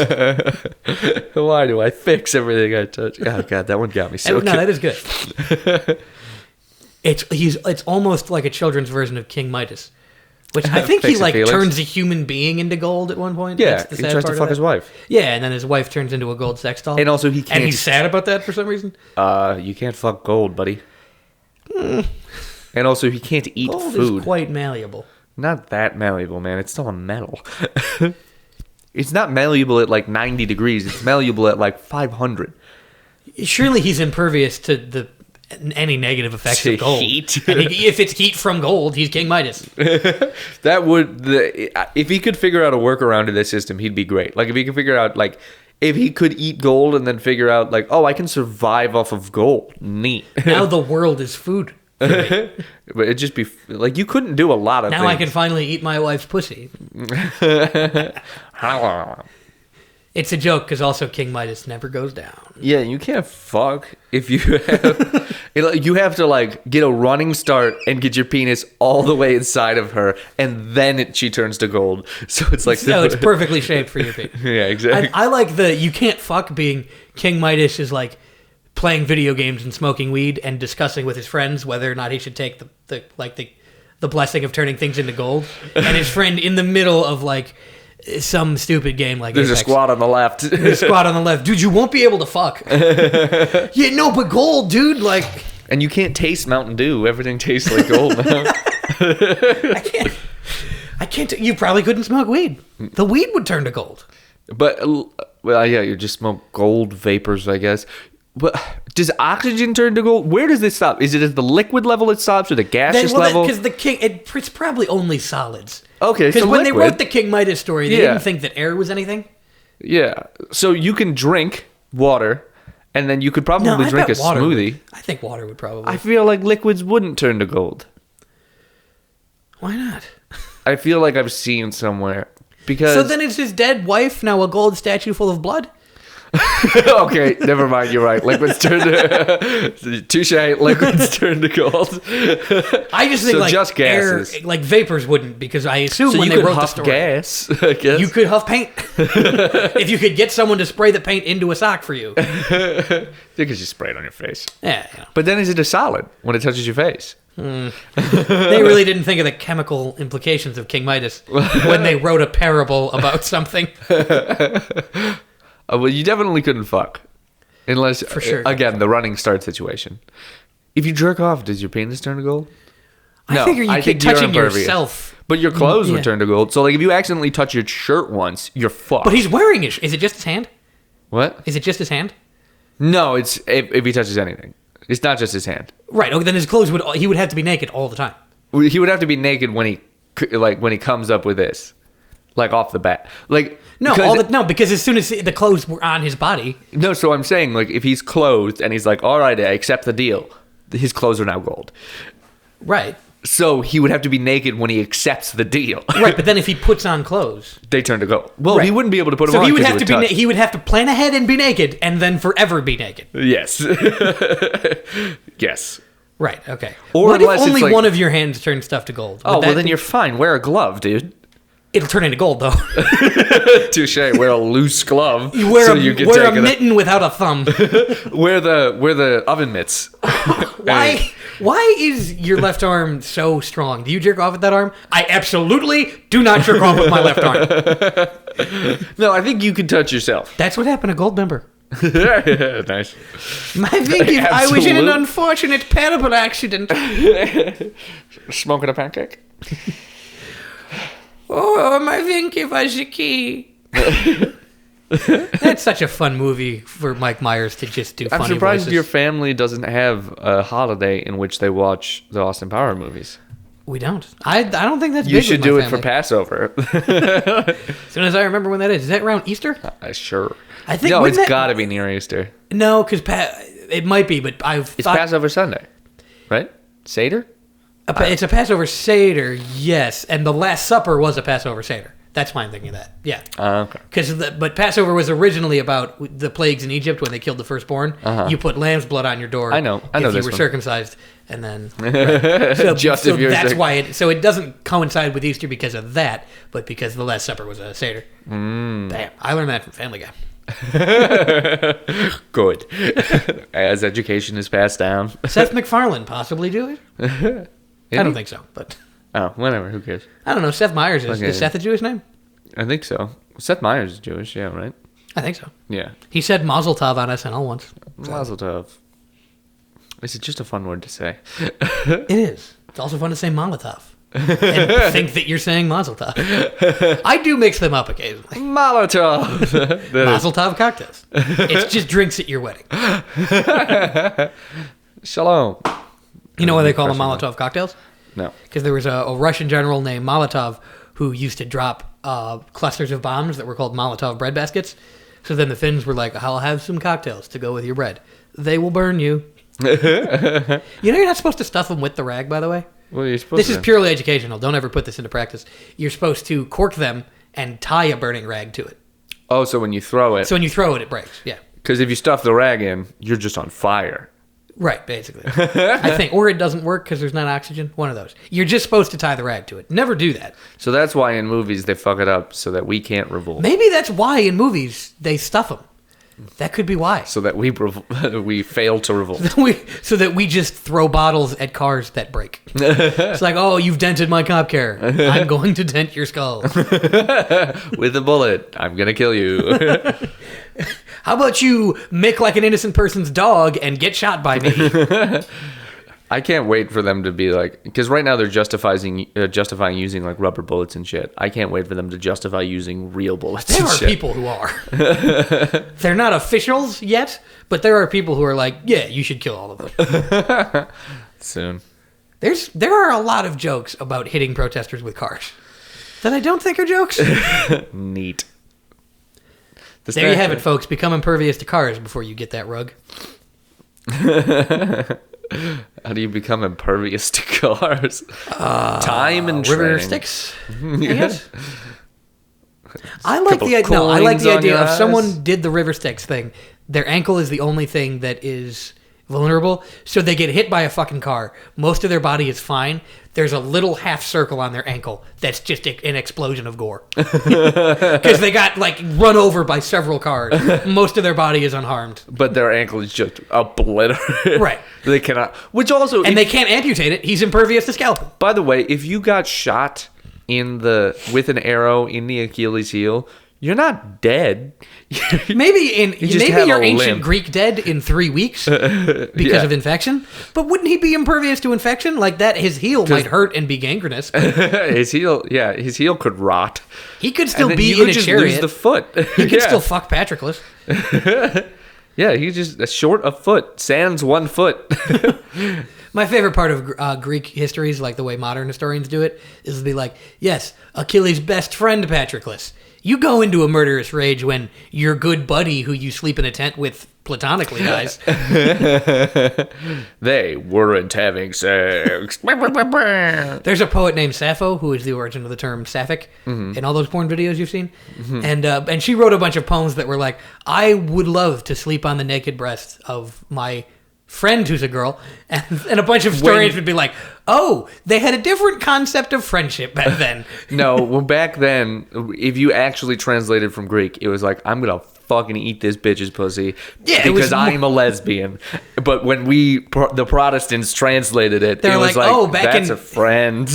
Why do I fix everything I touch? Oh god, that one got me so
No,
good.
that is good. It's almost like a children's version of King Midas, which I think he
Fix it,
like
Felix.
turns a human being into gold at one point.
Yeah,
That's the
he
sad
tries to
part of
fuck
that.
his wife.
Yeah, and then his wife turns into a gold sex doll.
And also he can't.
And he's sad about that for some reason.
You can't fuck gold, buddy. And also he can't eat
Gold
food.
is quite malleable.
Not that malleable, man. It's still a metal. It's not malleable at like 90 degrees. It's malleable at like 500.
Surely he's impervious to any negative effects
To
of gold.
heat.
And if it's heat from gold, he's King Midas.
That would if he could figure out a workaround to this system, he'd be great. Like if he could figure out like if he could eat gold and then figure out like, oh, I can survive off of gold. Neat.
Now the world is food.
But it'd just be like you couldn't do a lot of
Now
things.
I can finally eat my wife's pussy. It's a joke because also King Midas never goes down.
Yeah, you can't fuck if you have you have to like get a running start and get your penis all the way inside of her, and then she turns to gold. So it's like
No, it's perfectly shaped for your penis.
yeah, exactly.
I like the you can't fuck being King Midas is like playing video games and smoking weed and discussing with his friends whether or not he should take the blessing of turning things into gold. And his friend in the middle of like some stupid game like
There's a
Apex.
squad on the left.
Squad on the left. Dude, you won't be able to fuck. Yeah, no, but gold, dude, like
And you can't taste Mountain Dew. Everything tastes like gold now.
I can't you probably couldn't smoke weed. The weed would turn to gold.
But well, yeah, you just smoke gold vapors, I guess. But does oxygen turn to gold? Where does this stop? Is it at the liquid level it stops, or the gaseous level?
Because the king, it's probably only solids.
Okay,
Because
so
when they
liquid.
wrote the King Midas story, they
Yeah.
didn't think that air was anything.
Yeah. So you can drink water, and then you could probably
I
drink a
bet water
smoothie.
I think water would probably.
I feel like liquids wouldn't turn to gold.
Why not?
I feel like I've seen somewhere. Because
So then is his dead wife now a gold statue full of blood?
okay, never mind. You're right. Liquids turn to touche. Liquids turn to gold.
I just think
So
like
just gases.
air, like vapors wouldn't, because I assume
So
when
you
they
could
wrote the
huff
story,
gas. I guess
you could huff paint. If you could get someone to spray the paint into a sock for you.
you could just spray it on your face.
Yeah, you know.
But then is it a solid when it touches your face?
They really didn't think of the chemical implications of King Midas when they wrote a parable about something.
Well, you definitely couldn't fuck. Unless,
For sure.
again, the running start situation. If you jerk off, does your penis turn to gold?
I figure you keep
think you're
touching
impervious.
yourself.
But your clothes
Yeah.
would turn to gold. So, like, if you accidentally touch your shirt once, you're fucked.
But he's wearing it. Is it just his hand?
What?
Is it just his hand?
No, it's if he touches anything. It's not just his hand.
Right. Okay, then his clothes he would have to be naked all the time.
He would have to be naked when he comes up with this. Like, off the bat. Like,
Because as soon as the clothes were on his body,
No, so I'm saying, like, if he's clothed and he's like, all right, I accept the deal, his clothes are now gold.
right,
So he would have to be naked when he accepts the deal.
right. But then if he puts on clothes,
They turn to gold. Well,
Right.
he wouldn't be able to put them
so
on.
he would
'cause
have
it
to be
touch.
he would have to plan ahead and be naked, and then forever be naked.
Yes. Yes.
Right. Okay.
Or
what if
unless it's
only
like-
one of your hands turns stuff to gold?
Oh,
Would
well,
that
then
be-
you're fine. Wear a glove, dude.
It'll turn into gold though.
Touche. Wear a loose glove.
You wear
so
a
you can
wear a
take it.
mitten without a thumb.
Wear the oven mitts.
Why? Why is your left arm so strong? Do you jerk off with that arm? I absolutely do not jerk off with my left arm.
No, I think you can touch yourself.
That's what happened to Goldmember.
Nice.
I think if I was in an
Absolute.
unfortunate terrible accident.
Smoking a pancake?
Oh, I think if I was a key. That's such a fun movie for Mike Myers to just do
I'm
funny
surprised
voices.
your family doesn't have a holiday in which they watch the Austin Power movies.
We don't. I don't think that's
You
big
should
with my
do it
family.
for Passover.
As soon as I remember when that is. Is that around Easter?
Sure.
I think
No,
wouldn't
it's
that-
got to be near Easter.
No, because it might be, but I've
It's
thought
Passover Sunday, right? Seder?
it's a Passover Seder, yes, and the Last Supper was a Passover Seder. That's why I'm thinking of that. Yeah.
Okay.
But Passover was originally about the plagues in Egypt when they killed the firstborn. You put lamb's blood on your door.
I know
if you
this
were
one.
circumcised, and then so,
Just
so
if you're
that's
circ-
why it. So it doesn't coincide with Easter because of that, but because the Last Supper was a Seder. Damn, I learned that from Family Guy.
Good. As education is passed down.
Seth MacFarlane possibly do it. I don't think so, but
Oh, whatever. Who cares?
I don't know. Seth Meyers is.
Okay.
Is Seth a Jewish name?
I think so. Seth Meyers is Jewish, yeah, right?
I think so.
Yeah.
He said Mazel Tov on SNL once.
Mazel tov. Is it just a fun word to say?
It is. It's also fun to say Molotov. And think that you're saying Mazel Tov. I do mix them up occasionally.
Molotov.
Mazel Tov cocktails. It's just drinks at your wedding.
Shalom.
You know why they call them Molotov cocktails?
No.
Because there was a Russian general named Molotov who used to drop clusters of bombs that were called Molotov bread baskets. So then the Finns were like, I'll have some cocktails to go with your bread. They will burn you. You know you're not supposed to stuff them with the rag, by the way?
What are you supposed
This
to
is purely educational. Don't ever put this into practice. You're supposed to cork them and tie a burning rag to it.
Oh, so when you throw it.
So when you throw it, it breaks. Yeah.
Because if you stuff the rag in, you're just on fire.
Right, basically. I think. Or it doesn't work because there's not oxygen. One of those. You're just supposed to tie the rag to it. Never do that.
So that's why in movies they fuck it up so that we can't revolt.
Maybe that's why in movies they stuff them. That could be why.
So that we fail to revolt.
So that we just throw bottles at cars that break. It's like, oh, you've dented my cop car. I'm going to dent your skull.
With a bullet. I'm going to kill you.
How about you mick like an innocent person's dog and get shot by me?
I can't wait for them to be like, because right now they're justifying using like rubber bullets and shit. I can't wait for them to justify using real bullets.
There
and
are
shit.
people who are. They're not officials yet, but there are people who are like, yeah, you should kill all of them.
Soon.
There are a lot of jokes about hitting protesters with cars that I don't think are jokes.
Neat.
There you have it, folks. Become impervious to cars before you get that rug.
How do you become impervious to cars? Time and
River
training.
sticks, I guess. I like
Couple
the idea. No, I like
coins
the
on
idea
your
of
eyes.
someone did the river Styx thing. Their ankle is the only thing that is vulnerable, so they get hit by a fucking car. Most of their body is fine. There's a little half circle on their ankle that's just an explosion of gore because they got like run over by several cars. Most of their body is unharmed,
But their ankle is just obliterated.
Right.
They cannot. Which also,
and they can't amputate it. He's impervious to scalpel.
by the way, if you got shot with an arrow in the Achilles heel, you're not dead.
Maybe
just
maybe
have
you're
a
ancient
limp.
Greek dead in 3 weeks because
Yeah.
of infection. But wouldn't he be impervious to infection? Like that, his heel might hurt and be gangrenous.
his heel could rot.
He could still
And then
be
you
in
would
a
just
chariot.
lose the foot.
He could still fuck Patroclus.
Yeah, he's just short a foot, sans 1 foot.
My favorite part of Greek histories, like the way modern historians do it, is to be like, yes, Achilles' best friend Patroclus. You go into a murderous rage when your good buddy who you sleep in a tent with platonically dies.
They weren't having sex.
There's a poet named Sappho who is the origin of the term sapphic in all those porn videos you've seen, and she wrote a bunch of poems that were like, I would love to sleep on the naked breast of my friend who's a girl, and a bunch of historians would be like, oh, they had a different concept of friendship back then.
No, well, back then, if you actually translated from Greek, it was like, I'm gonna fucking eat this bitch's pussy
Yeah, it was
because I'm a lesbian. But when the Protestants translated it,
They're
it was
like,
like,
oh, back
that's
in-
a friend.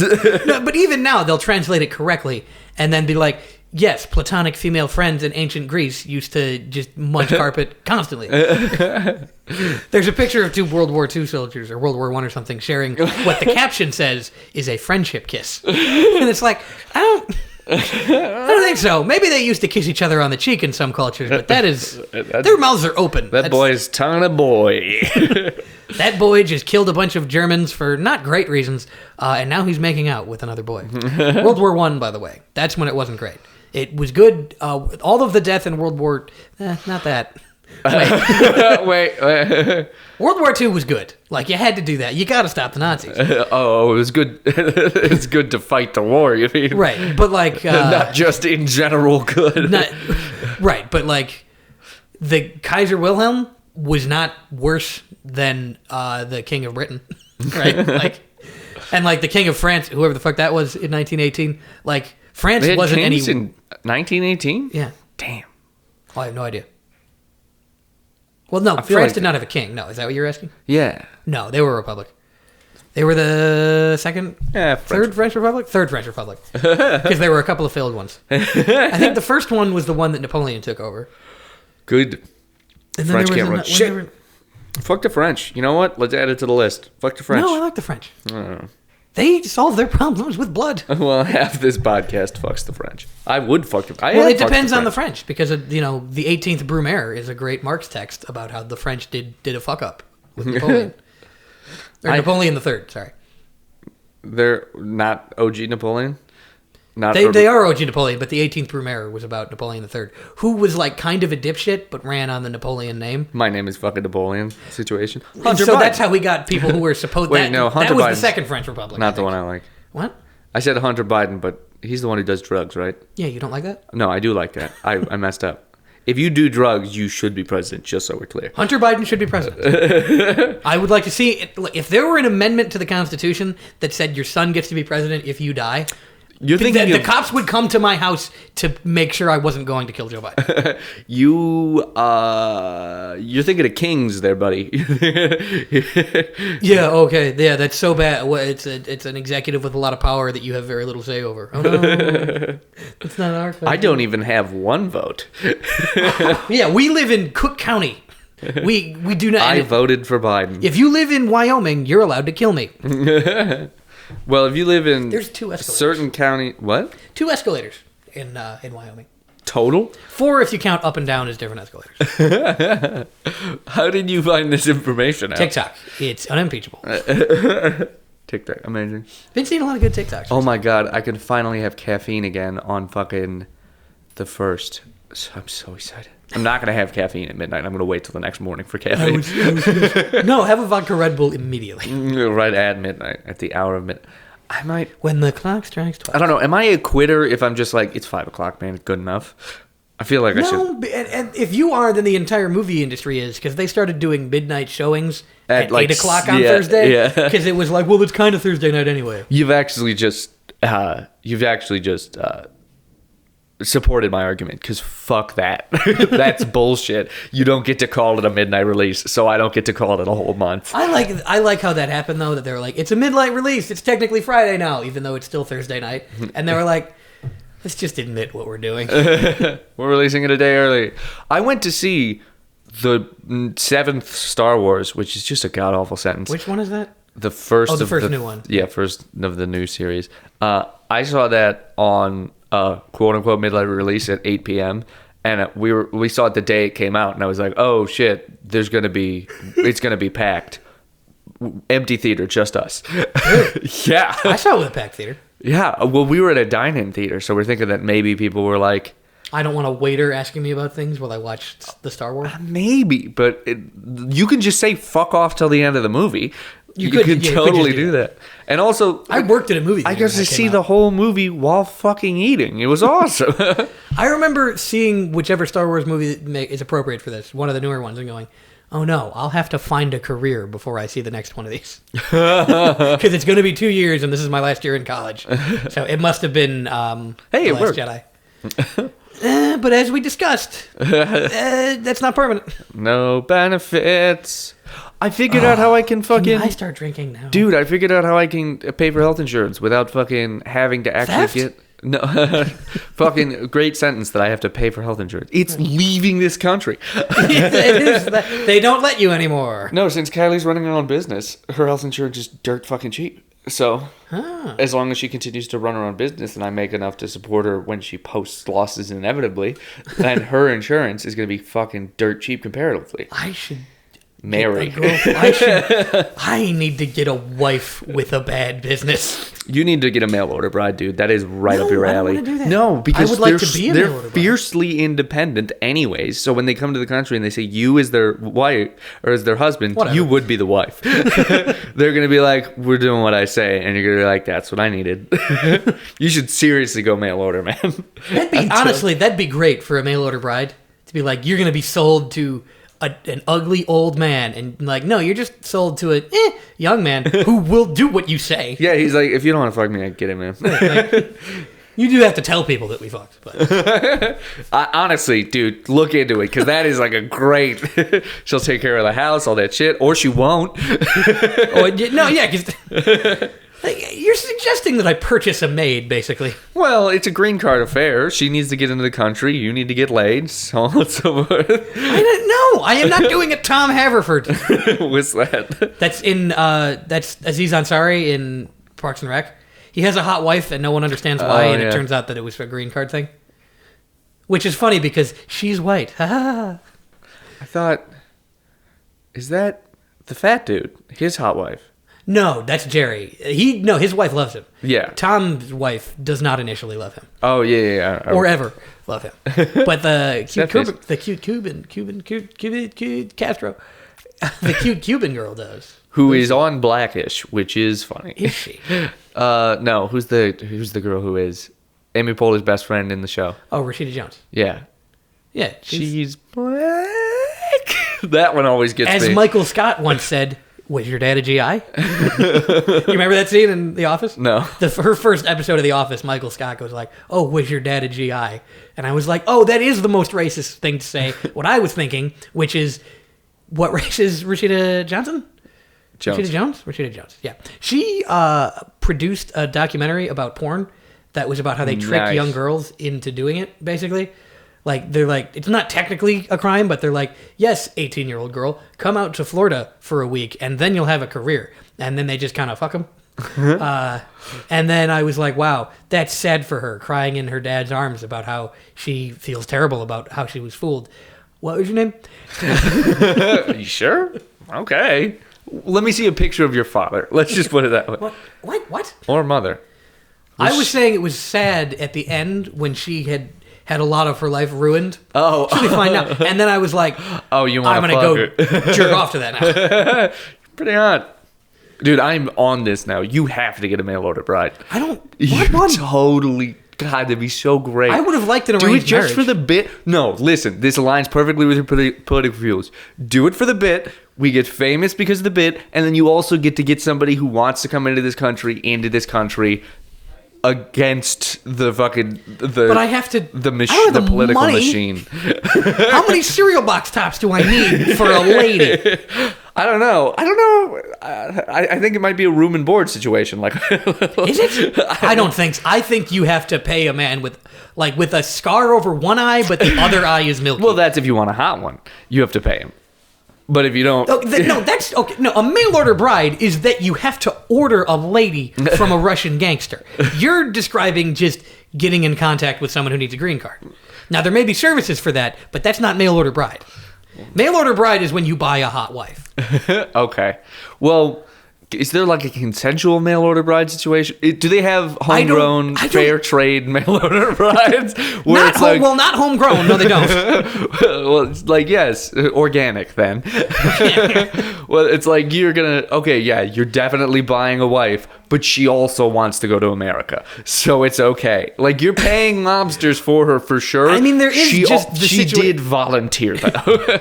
No, but even now, they'll translate it correctly and then be like, yes, platonic female friends in ancient Greece used to just munch carpet constantly. There's a picture of 2 World War II soldiers, or World War I or something, sharing what the caption says is a friendship kiss. And it's like, I don't think so. Maybe they used to kiss each other on the cheek in some cultures, but their mouths are open.
That boy's tongue a boy.
That boy just killed a bunch of Germans for not great reasons, and now he's making out with another boy. World War I, by the way. That's when it wasn't great. It was good. All of the death in World War... not that.
Wait.
World War II was good. Like, you had to do that. You got to stop the Nazis.
Oh, it was good. It's good to fight the war, you mean?
Right, but like...
Not just in general good.
Right, but like, the Kaiser Wilhelm was not worse than the King of Britain, right? Like, and like the King of France, whoever the fuck that was in 1918, like France
They had
wasn't any.
kings in 1918?
Yeah,
Damn.
I have no idea. Well, no,
feel
France
like
did not have a king. No, is that what you're asking?
Yeah.
No, they were a republic. They were the second, third French Republic? Third French Republic. Because there were a couple of failed ones. I think the first one was the one that Napoleon took over.
Good.
And then
French
there was
can't run shit. Fuck the French. You know what? Let's add it to the list. Fuck the French.
No, I like the French. They solve their problems with blood.
Well, half this podcast fucks the French. I would fuck the
Well, it depends on the French because the 18th Brumaire is a great Marx text about how the French did a fuck up with Napoleon. Or Napoleon III, sorry.
They're not OG Napoleon? Not
They are OG Napoleon, but the 18th Brumaire was about Napoleon III, who was like kind of a dipshit, but ran on the Napoleon name.
My name is fucking Napoleon situation.
And
Hunter
so
Biden.
that's how we got people who were supposed
Wait,
that,
no,
that
Hunter
was the
Biden's
second French Republic.
Not the
think.
one I like.
What?
I said Hunter Biden, but he's the one who does drugs, right?
Yeah, you don't like that?
No, I do like that. I messed up. If you do drugs, you should be president, just so we're clear.
Hunter Biden should be president. I would like to see if there were an amendment to the Constitution that said your son gets to be president if you die.
You're thinking
The cops would come to my house to make sure I wasn't going to kill Joe Biden.
You're thinking of kings there, buddy.
Yeah, okay. Yeah, that's so bad. Well, it's an executive with a lot of power that you have very little say over. Oh, no. It's not our country.
I don't even have one vote.
Yeah, we live in Cook County. We do not.
I voted for Biden.
If you live in Wyoming, you're allowed to kill me.
Well, if you live in
There's 2 escalators.
certain county, what?
2 escalators in Wyoming.
Total?
4 if you count up and down as different escalators.
How did you find this information out?
TikTok. It's unimpeachable.
TikTok, amazing.
Been seeing a lot of good TikToks.
Oh my god, I can finally have caffeine again on fucking the 1st. So I'm so excited. I'm not gonna have caffeine at midnight. I'm gonna wait till the next morning for caffeine.
No, have a vodka Red Bull immediately.
Right at midnight, at the hour of midnight. I might.
When the clock strikes 12.
I don't know. Am I a quitter if I'm just like, it's 5 o'clock, man, good enough? I feel like I should.
No, and if you are, then the entire movie industry is, because they started doing midnight showings at
like,
8 o'clock on
yeah,
Thursday.
yeah.
Because it was like, well, it's kind of Thursday night anyway.
You've actually just supported my argument, because fuck that. That's bullshit. You don't get to call it a midnight release, so I don't get to call it a whole month.
I like how that happened, though, that they were like, it's a midnight release. It's technically Friday now, even though it's still Thursday night. And they were like, let's just admit what we're doing.
We're releasing it a day early. I went to see the 7th Star Wars, which is just a god-awful sentence.
Which one is that?
The first
the first new one.
Yeah, first of the new series. I saw that on quote-unquote midnight release at 8 p.m., and we saw it the day it came out, and I was like, oh, shit, it's going to be packed. Empty theater, just us. Yeah.
I saw it with a packed theater.
Yeah, well, we were at a dine-in theater, so we're thinking that maybe people were like...
I don't want a waiter asking me about things while I watch the Star Wars.
Maybe, but you can just say fuck off till the end of the movie. You could totally do that. And also...
I worked at a movie theater.
I got to see the whole movie while fucking eating. It was awesome.
I remember seeing whichever Star Wars movie is appropriate for this, one of the newer ones, and going... oh no, I'll have to find a career before I see the next one of these. Because it's going to be 2 years and this is my last year in college. So it must have been
hey,
The Last Jedi. But as we discussed, that's not permanent.
No benefits. I figured out how I can fucking...
Can I start drinking now?
Dude, I figured out how I can pay for health insurance without fucking having to actually
Theft?
get... No, fucking great sentence that I have to pay for health insurance. It's leaving this country.
It is. They don't let you anymore.
No, since Kylie's running her own business, her health insurance is dirt fucking cheap. So, as long as she continues to run her own business and I make enough to support her when she posts losses inevitably, then her insurance is going to be fucking dirt cheap comparatively.
I should...
Marry.
I need to get a wife with a bad business.
You need to get a mail order bride, dude. That is right up your
I don't
alley.
wanna do that.
No, because
I would like to be a mail order
they're
bride.
fiercely independent anyways. So when they come to the country and they say you as their wife or as their husband,
Whatever.
you would be the wife. They're going to be like, we're doing what I say. And you're going to be like, that's what I needed. You should seriously go mail order, man.
That'd be great for a mail order bride. To be like, you're going to be sold to an ugly old man, and like, no, you're just sold to a young man who will do what you say.
Yeah, he's like, if you don't want to fuck me, I get it, man.
Like, you do have to tell people that we fucked, but
Honestly, dude, look into it, because that is like a great... She'll take care of the house, all that shit, or she won't.
because you're suggesting that I purchase a maid, basically.
Well, it's a green card affair. She needs to get into the country. You need to get laid. So on and so forth.
I am not doing it. Tom Haverford.
What's that?
That's Aziz Ansari in Parks and Rec. He has a hot wife and no one understands why, and it turns out that it was for a green card thing. Which is funny because she's white.
I thought, is that the fat dude? His hot wife?
No, that's Jerry. His wife loves him.
Yeah.
Tom's wife does not initially love him.
Oh, yeah.
Or ever love him. But the cute Castro, the cute Cuban girl does.
Who is on Blackish, which is funny.
Is she?
No, who's the girl who is Amy Poehler's best friend in the show?
Oh, Rashida Jones.
Yeah.
Yeah.
She's black. That one always gets
As
me.
Michael Scott once said, was your dad a GI? You remember that scene in The Office?
No.
Her first episode of The Office, Michael Scott goes like, oh, was your dad a GI? And I was like, oh, that is the most racist thing to say. What I was thinking, which is, what race is Rashida Johnson? Rashida Jones, yeah. She produced a documentary about porn that was about how they trick young girls into doing it, basically. Like, they're like, it's not technically a crime, but they're like, yes, 18-year-old girl, come out to Florida for a week, and then you'll have a career. And then they just kind of fuck them. And then I was like, wow, that's sad for her, crying in her dad's arms about how she feels terrible about how she was fooled. What was your name?
You sure? Okay. Let me see a picture of your father. Let's just put it that way.
What?
Or mother.
I was saying it was sad at the end when she had a lot of her life ruined.
Oh.
She'll be fine now. And then I was like,
oh, you want
I'm
to
going to
fuck
go jerk off to that now.
Pretty hot. Dude, I'm on this now. You have to get a mail order bride.
I don't.
You
What one?
totally. God, that'd be so great.
I would have liked an
Do it
arranged
just
marriage.
for the bit. No, listen. This aligns perfectly with your political views. Do it for the bit. We get famous because of the bit, and then you also get to get somebody who wants to come into this country against the fucking
But I have to.
the
I don't have
the political
money.
machine.
How many cereal box tops do I need for a lady?
I don't know. I think it might be a room and board situation. Like,
Is it? I don't think. So. I think you have to pay a man with a scar over one eye, but the other eye is milky.
well, that's if you want a hot one. You have to pay him. But if you don't,
No, that's okay. No, a mail order bride is that you have to order a lady from a Russian gangster. You're describing just getting in contact with someone who needs a green card. Now, there may be services for that, but that's not mail order bride. Mail order bride is when you buy a hot wife.
okay. Well, is there like a consensual mail order bride situation? Do they have homegrown,
I don't-
fair trade mail order brides? Where
Not not homegrown. No, they don't.
well, it's like, yes, organic then. Well, it's like you're definitely buying a wife, but she also wants to go to America. So it's okay. Like, you're paying lobsters for her for sure.
I mean, there is
she
just the
did volunteer though.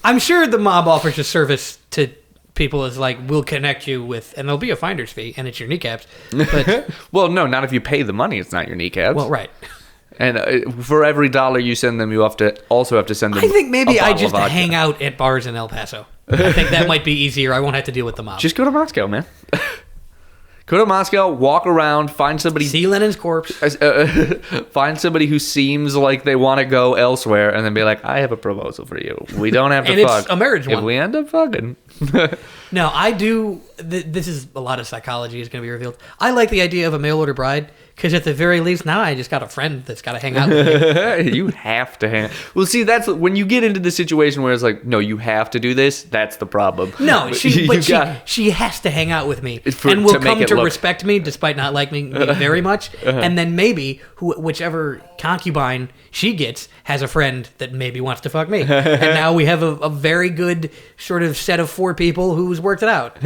I'm sure the mob offers a service to people as like, we'll connect you with, and there'll be a finder's fee, and it's your kneecaps. But
Well, no, not if you pay the money. It's not your kneecaps.
well, right.
And for every dollar you send them, you have to send them.
I think maybe
a
I
bottle
just
of vodka.
hang out at bars in El Paso. I think that might be easier. I won't have to deal with the mob.
Just go to Moscow, man. Go to Moscow, walk around, find somebody.
See Lenin's corpse.
Find somebody who seems like they want to go elsewhere, and then be like, "I have a proposal for you. We don't have to
And it's
fuck.
a marriage
If
one.
we end up fucking."
No, I do. This is a lot of psychology is going to be revealed. I like the idea of a mail order bride because at the very least, now I just got a friend that's got to hang out with me.
You have to hang. Well, see, that's when you get into the situation where it's like, no, you have to do this. That's the problem.
No, she has to hang out with me and will
to make
come
it
to
look-
respect me despite not liking me very much. And then maybe whichever concubine she gets has a friend that maybe wants to fuck me. And now we have a very good sort of set of 4 people who's worked it out.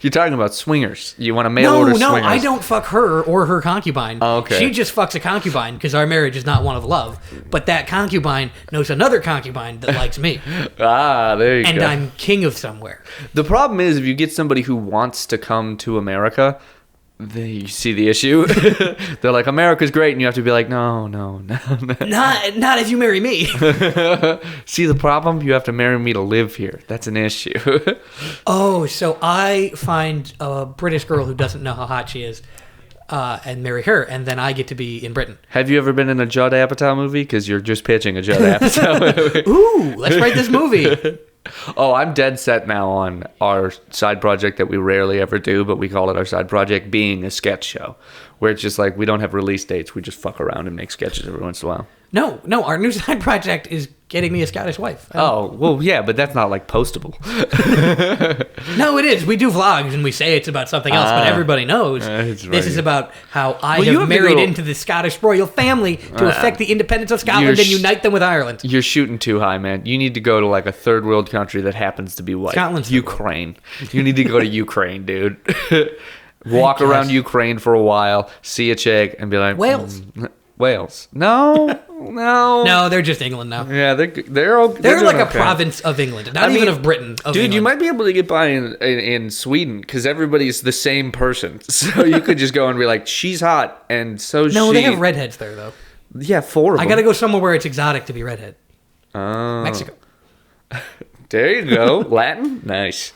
You're talking about swingers. You want to mail order
No,
swingers.
I don't fuck her or her concubine.
Oh, okay.
She just fucks a concubine because our marriage is not one of love. But that concubine knows another concubine that likes me.
Ah, there you
And
go.
I'm king of somewhere.
The problem is if you get somebody who wants to come to America, you see the issue. They're like, America's great, and you have to be like, no.
Not if you marry me.
See the problem? You have to marry me to live here. That's an issue.
Oh, so I find a British girl who doesn't know how hot she is and marry her, and then I get to be in Britain.
Have you ever been in a Judd Apatow movie? Because you're just pitching a Judd Apatow movie.
Ooh, let's write this movie.
Oh, I'm dead set now on our side project that we rarely ever do, but we call it our side project, being a sketch show, where it's just like we don't have release dates. We just fuck around and make sketches every once in a while.
No, our new side project is getting me a Scottish wife.
Oh, well, yeah, but that's not like postable.
No, it is. We do vlogs and we say it's about something else, but everybody knows
that's
this
right.
is about how I
Well, you
have
have to
married
go-
into the Scottish royal family to affect the independence of Scotland and unite them with Ireland.
You're shooting too high, man. You need to go to like a third world country that happens to be white.
Scotland's third
Ukraine. You need to go to Ukraine, dude. Walk
guess.
around Ukraine for a while, see a chick, and be like,
Wales.
Wales. No.
No, they're just England now.
Yeah, they're
They're like
doing
a
okay.
province of England, not
I
even
mean,
of Britain. Of
Dude, you
England.
might be able to get by in Sweden because everybody's the same person. So you could just go and be like, she's hot, and so
No,
she.
they have redheads there though.
Yeah, 4 of
I
them.
gotta go somewhere where it's exotic to be redhead.
Oh.
Mexico.
There you go. Latin? Nice.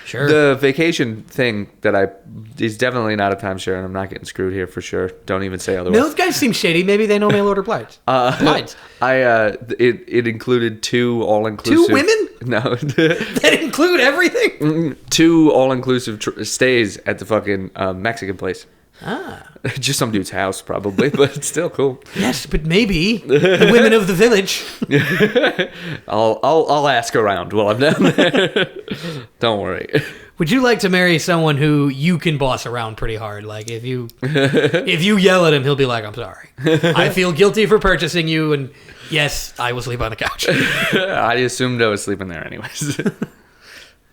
Sure.
The vacation thing that is definitely not a timeshare, and I'm not getting screwed here for sure. Don't even say otherwise.
Those guys seem shady. Maybe they know mail order brides. Brides.
It included 2 all-inclusive.
2 women?
No,
That include everything.
2 all-inclusive stays at the fucking Mexican place.
Ah.
Just some dude's house, probably, but it's still cool.
Yes, but maybe the women of the village.
I'll ask around while I'm down there. Don't worry.
Would you like to marry someone who you can boss around pretty hard? Like if you yell at him, he'll be like, "I'm sorry. I feel guilty for purchasing you, and yes, I will sleep on the couch."
I assumed I was sleeping there anyways.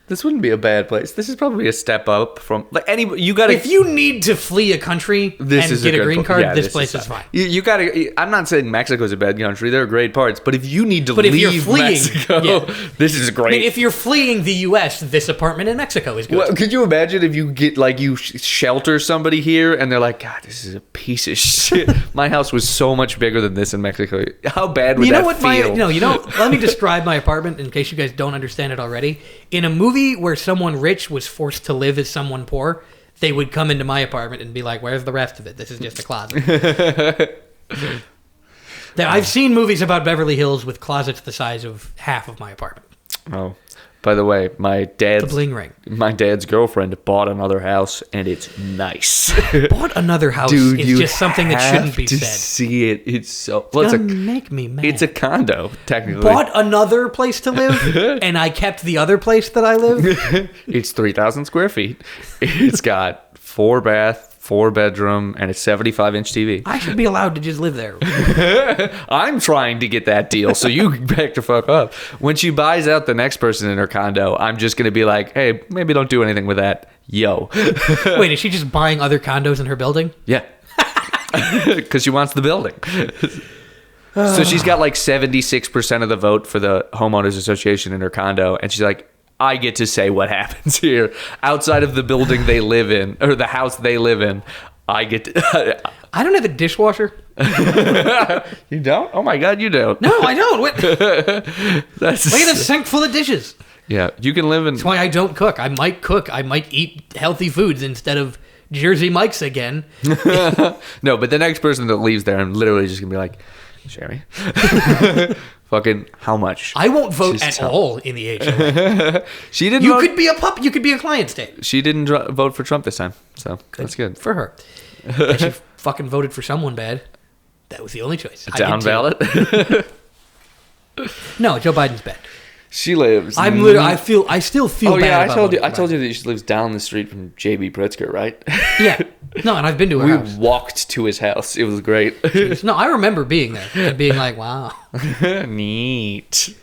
This wouldn't be a bad place. This is probably a step up from like any. You got to.
If you need to flee a country and get a green card, this place is fine.
You got to. I'm not saying Mexico's a bad country. There are great parts, but if you need to
if you're
leave
fleeing,
Mexico, this is great.
I mean, if you're fleeing the U.S., this apartment in Mexico is good.
Well, could you imagine if you get like you shelter somebody here and they're like, God, this is a piece of shit. My house was so much bigger than this in Mexico. How bad would that feel?
Let me describe my apartment in case you guys don't understand it already. In a movie where someone rich was forced to live as someone poor, they would come into my apartment and be like, "Where's the rest of it? This is just a closet." I've seen movies about Beverly Hills with closets the size of half of my apartment.
Oh, by the way, my
The bling ring.
dad's girlfriend bought another house, and it's nice.
Bought another house
Dude,
is
you
just something that shouldn't be
have to
said.
See it? It's so.
It's
Well,
gonna make me mad.
it's a condo technically.
Bought another place to live, and I kept the other place that I live.
It's 3,000 square feet. It's got 4 bath, 4 bedroom, and a 75-inch TV.
I should be allowed to just live there.
I'm trying to get that deal, so you back the fuck up. When she buys out the next person in her condo, I'm just gonna be like, hey, maybe don't do anything with that. Yo.
Wait, is she just buying other condos in her building?
Yeah. Because she wants the building. So she's got like 76% of the vote for the homeowners association in her condo, and she's like, I get to say what happens here outside of the building they live in or the house they live in. I get to.
I don't have a dishwasher.
You don't? Oh my God, you don't.
No, I don't. What? Look
That's
at the sink full of dishes.
Yeah, you can live in.
That's why I don't cook. I might cook. I might eat healthy foods instead of Jersey Mike's again.
No, but the next person that leaves there, I'm literally just gonna be like, Sherry, fucking how much?
I won't vote
Just
at
tell-
all in the HOA.
She didn't.
You
vote,
could be a pup. You could be a client state.
She didn't vote for Trump this time, so that's good.
For her. And she fucking voted for someone bad. That was the only choice. I
Down
did too.
ballot.
No, Joe Biden's bad.
She lives.
I'm literally. I still feel
Oh
bad.
yeah,
about
I
voting for
told
Biden.
you that she lives down the street from JB Pritzker, right?
Yeah. No, and I've been to her
We
house.
walked to his house. It was great.
No, I remember being there and being like, wow.
Neat.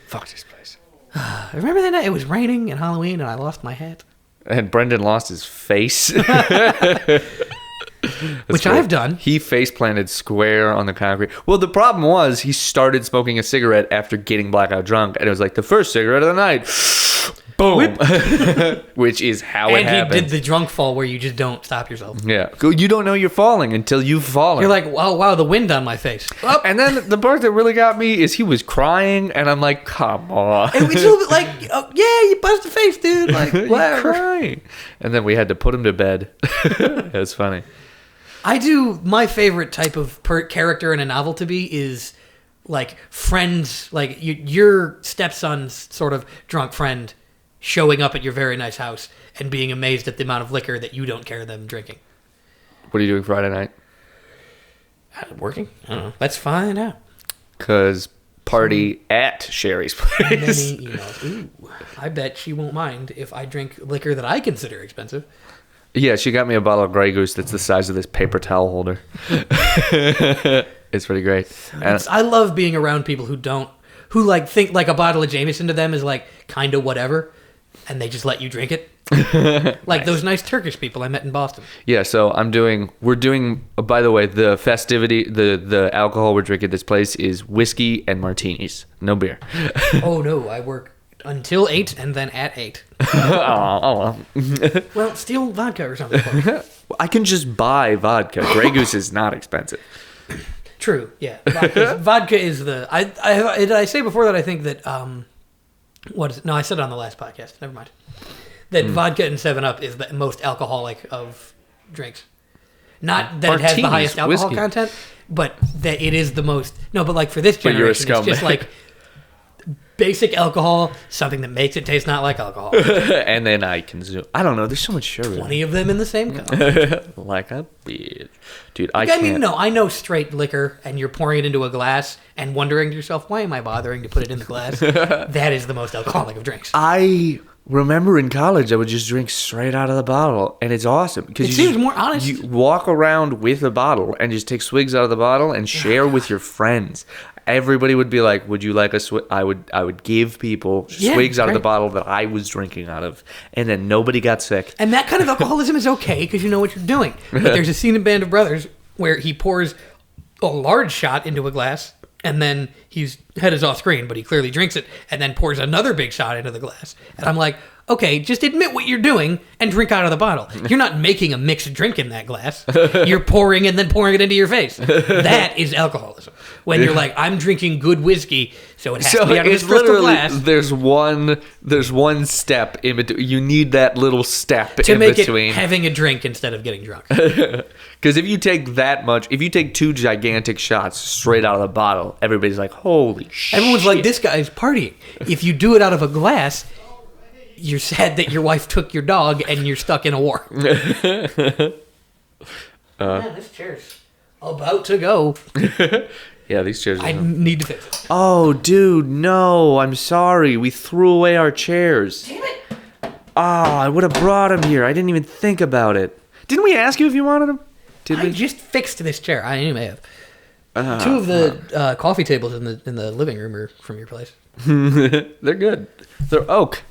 Fuck this place.
I remember that night it was raining and Halloween and I lost my hat.
And Brendan lost his face.
Which
great.
I've done.
He face planted square on the concrete. Well, the problem was he started smoking a cigarette after getting blackout drunk, and it was like the first cigarette of the night. Boom. Which is how it
And he
happened.
did the drunk fall where you just don't stop yourself.
Yeah. You don't know you're falling until you've fallen.
You're like, oh, wow, the wind on my face. Oh.
And then the part that really got me is he was crying, and I'm like, come on.
It was a little bit like, oh, yeah, you busted a face, dude. Like,
You're
whatever.
crying. And then we had to put him to bed. It was funny.
I do, my favorite type of character in a novel to be is like friends, like your stepson's sort of drunk friend showing up at your very nice house and being amazed at the amount of liquor that you don't care them drinking.
What are you doing Friday night?
Working? I don't know. Let's find out.
Because party at Sherry's place.
Many emails. Ooh, I bet she won't mind if I drink liquor that I consider expensive.
Yeah, she got me a bottle of Grey Goose that's the size of this paper towel holder. It's pretty great. And
I love being around people who like think like a bottle of Jameson to them is like kind of whatever, and they just let you drink it. Like those nice Turkish people I met in Boston.
yeah, so we're doing, by the way, the festivity, the alcohol we're drinking at this place is whiskey and martinis. No beer.
Oh no, I work until 8 and then at 8.
Oh,
Well, steal vodka or something. for me.
I can just buy vodka. Grey Goose is not expensive.
True, yeah. Vodka is the. Did I say before that I think that what is it? No, I said it on the last podcast. Never mind. That vodka and 7-Up is the most alcoholic of drinks. Not that it has the
Martinis,
highest alcohol
whiskey.
content, but that it is the most. No, but like for this
But you're a
generation, it's just
scumbag.
like basic alcohol, something that makes it taste not like alcohol.
And then I consume. I don't know. There's so much sugar.
20 of them in the same cup.
Like a bitch. Dude, I
I
can't.
mean, no, I know straight liquor, and you're pouring it into a glass and wondering to yourself, why am I bothering to put it in the glass? That is the most alcoholic of drinks.
I remember in college I would just drink straight out of the bottle, and it's awesome because
It seems more honest.
You walk around with a bottle and just take swigs out of the bottle and share with your friends. everybody would be like, "Would you like a swig?" I would give people
Yeah,
swigs out of the
right.
bottle that I was drinking out of, and then nobody got sick.
And that kind of alcoholism is okay because you know what you're doing. But there's a scene in Band of Brothers where he pours a large shot into a glass, and then his head is off screen, but he clearly drinks it, and then pours another big shot into the glass. And I'm like, okay, just admit what you're doing and drink out of the bottle. You're not making a mixed drink in that glass. You're pouring and then pouring it into your face. That is alcoholism. When you're like, I'm drinking good whiskey, so it has to be out of this
it's
crystal
literally
glass.
there's one step in between. You need that little step
To
in
make
between.
it having a drink instead of getting drunk.
Because if you take that much, if you take 2 gigantic shots straight out of the bottle, everybody's like, "Holy shit!"
Everyone's like, this guy's partying. If you do it out of a glass, you're sad that your wife took your dog and you're stuck in a war. Man, this chair's about to go.
Yeah, these chairs.
I need to fix it.
Oh, dude, no! I'm sorry. We threw away our chairs.
Damn it.
Oh, I would have brought them here. I didn't even think about it. Didn't we ask you if you wanted them? Did
I
we?
just fixed this chair. I may have. 2 of the coffee tables in the living room are from your place.
They're good. They're oak.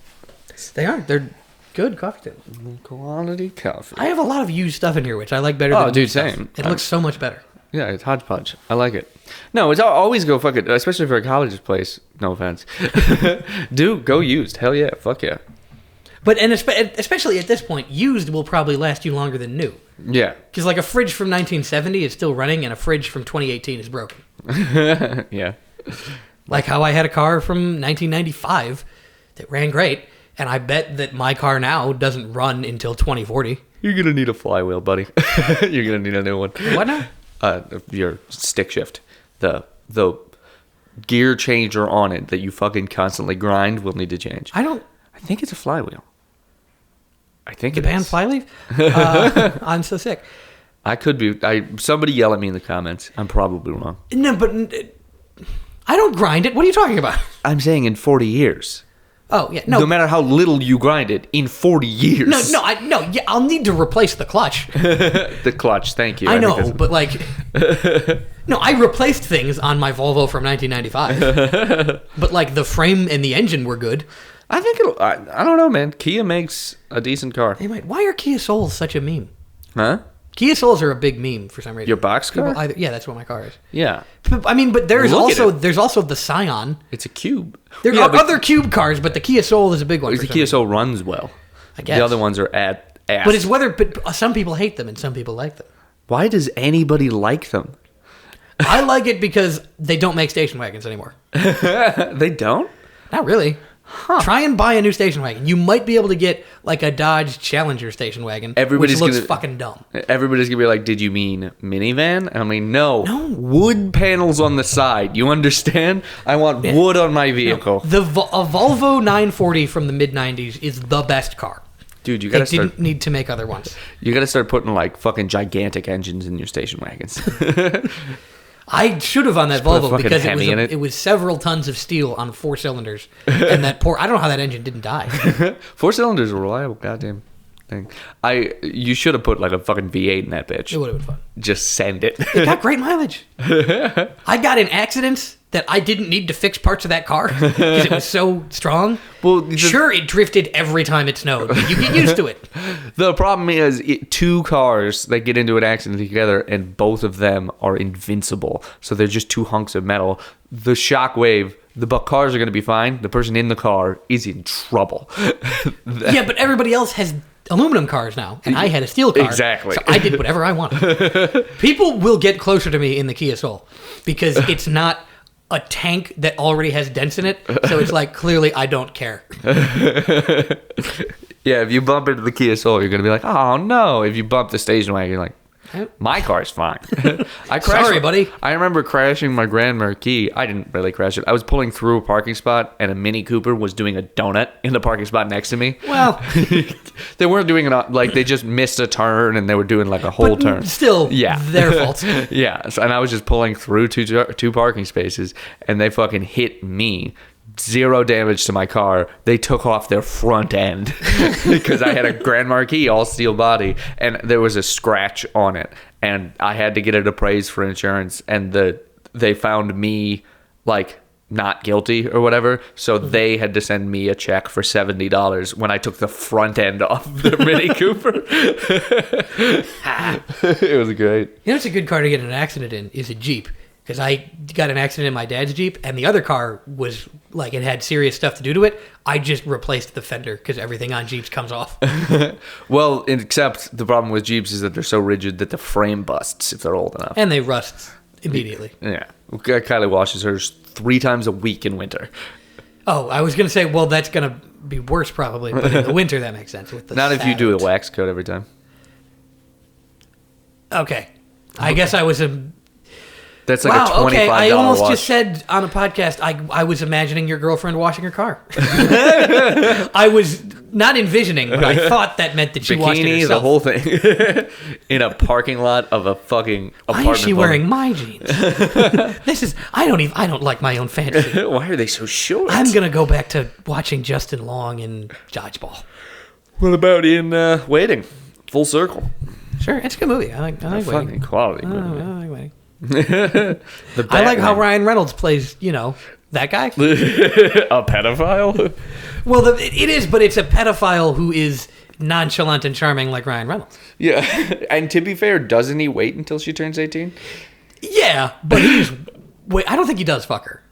They are. They're good coffee tables.
Quality coffee.
I have a lot of used stuff in here, which I like better
Oh,
than
dude,
new stuff.
same.
It looks so much better.
Yeah, it's hodgepodge. I like it. No, it's always go fuck it, especially for a college place. No offense. Dude, go used. Hell yeah. Fuck yeah.
But especially at this point, used will probably last you longer than new.
Yeah.
Because like a fridge from 1970 is still running, and a fridge from 2018 is broken.
Yeah.
Like how I had a car from 1995 that ran great, and I bet that my car now doesn't run until 2040.
You're gonna need a flywheel, buddy. You're gonna need a new one.
What now?
Your stick shift. The gear changer on it that you fucking constantly grind will need to change.
I don't.
I think it's a flywheel. I think
The
it
band
is.
Flyleaf? I'm so sick.
I could be. Somebody yell at me in the comments. I'm probably wrong.
No, but I don't grind it. What are you talking about?
I'm saying in 40 years.
Oh yeah,
No
no,
matter how little you grind it, in 40 years.
no. Yeah, I'll need to replace the clutch.
The clutch, thank you.
I
think
know,
that's-
but like, no, I replaced things on my Volvo from 1995. But like the frame and the engine were good.
I think it'll. I don't know, man. Kia makes a decent car.
Hey, mate, why are Kia Souls such a meme?
Huh?
Kia Souls are a big meme for some reason.
Your box car?
People yeah, that's what my car is.
Yeah.
I mean, but there's
Look at
also the Scion.
It's a cube.
There
Yeah,
are
but
other cube cars, but the Kia Soul is a big one.
the
for some
Kia
reason.
Soul runs well.
I guess.
The other ones are ass.
But it's whether. But some people hate them and some people like them.
Why does anybody like them?
I like it because they don't make station wagons anymore.
They don't?
Not really. Try and buy a new station wagon. You might be able to get like a Dodge Challenger station wagon,
Everybody's
which looks
gonna-
fucking dumb.
Everybody's gonna be like, "Did you mean minivan?" I mean, no.
No.
Wood panels on the side. You understand? I want wood on my vehicle,
A Volvo 940 from the mid '90s is the best car.
dude. You
They
gotta start.
didn't need to make other ones.
You gotta start putting like fucking gigantic engines in your station wagons.
I should have on that
put a
Volvo
fucking
because
Hemi in it.
it was several tons of steel on 4 cylinders, and that I don't know how that engine didn't die.
4 cylinders are reliable. Goddamn thing. You should have put like a fucking V8 in that bitch.
It would have been fun.
Just send it.
It got great mileage. I got in accidents that I didn't need to fix parts of that car because it was so strong.
Well,
Sure, it drifted every time it snowed, but you get used to it.
The problem is 2 cars that get into an accident together and both of them are invincible. So they're just 2 hunks of metal. The shockwave, the cars are going to be fine. The person in the car is in trouble.
Yeah, but everybody else has aluminum cars now, and I had a steel car.
Exactly.
So I did whatever I wanted. People will get closer to me in the Kia Soul because it's not a tank that already has dents in it. So it's like, clearly I don't care.
Yeah, if you bump into the Kia Soul, you're going to be like, oh no. If you bump the station wagon, you're like, my car's fine. I crashed.
Sorry, buddy.
I remember crashing my Grand Marquis. I didn't really crash it. I was pulling through a parking spot, and a Mini Cooper was doing a donut in the parking spot next to me.
Well,
They weren't doing it like they just missed a turn, and they were doing like a whole
but
turn.
still,
Yeah.
their fault.
Yeah, so, and I was just pulling through two parking spaces, and they fucking hit me. 0 damage to my car. They took off their front end because I had a Grand Marquis all steel body, and there was a scratch on it, and I had to get it appraised for insurance. And they found me like not guilty or whatever. So they had to send me a check for $70 when I took the front end off the Mini Cooper. It was great.
You know, it's a good car to get in an accident in is a Jeep. Because I got an accident in my dad's Jeep, and the other car was like it had serious stuff to do to it. I just replaced the fender because everything on Jeeps comes off.
Well, except the problem with Jeeps is that they're so rigid that the frame busts if they're old enough.
And they rust immediately.
Yeah. Kylie washes hers 3 times a week in winter.
Oh, I was going to say, well, that's going to be worse probably, but in the winter that makes sense. With the
Not if you do a
sound.
wax coat every time.
Okay. I guess I was a...
That's like a $25
okay. I almost
wash.
just said on a podcast, I was imagining your girlfriend washing her car. I was not envisioning, but I thought that meant that she washed it
Bikini,
herself.
the whole thing. In a parking lot of a fucking apartment.
Why is she wearing
building.
my jeans? This is... I don't like my own fantasy.
Why are they so short?
I'm going to go back to watching Justin Long in Dodgeball.
What about in Waiting? Full Circle.
Sure, it's a good movie. I like
Fucking
Waiting.
quality
I
movie.
like Waiting.
The
I like how
Batman.
Ryan Reynolds plays, that guy.
A pedophile?
Well, it is, but it's a pedophile who is nonchalant and charming like Ryan Reynolds.
Yeah. And to be fair, doesn't he wait until she turns 18?
Yeah, but I don't think he does fuck her.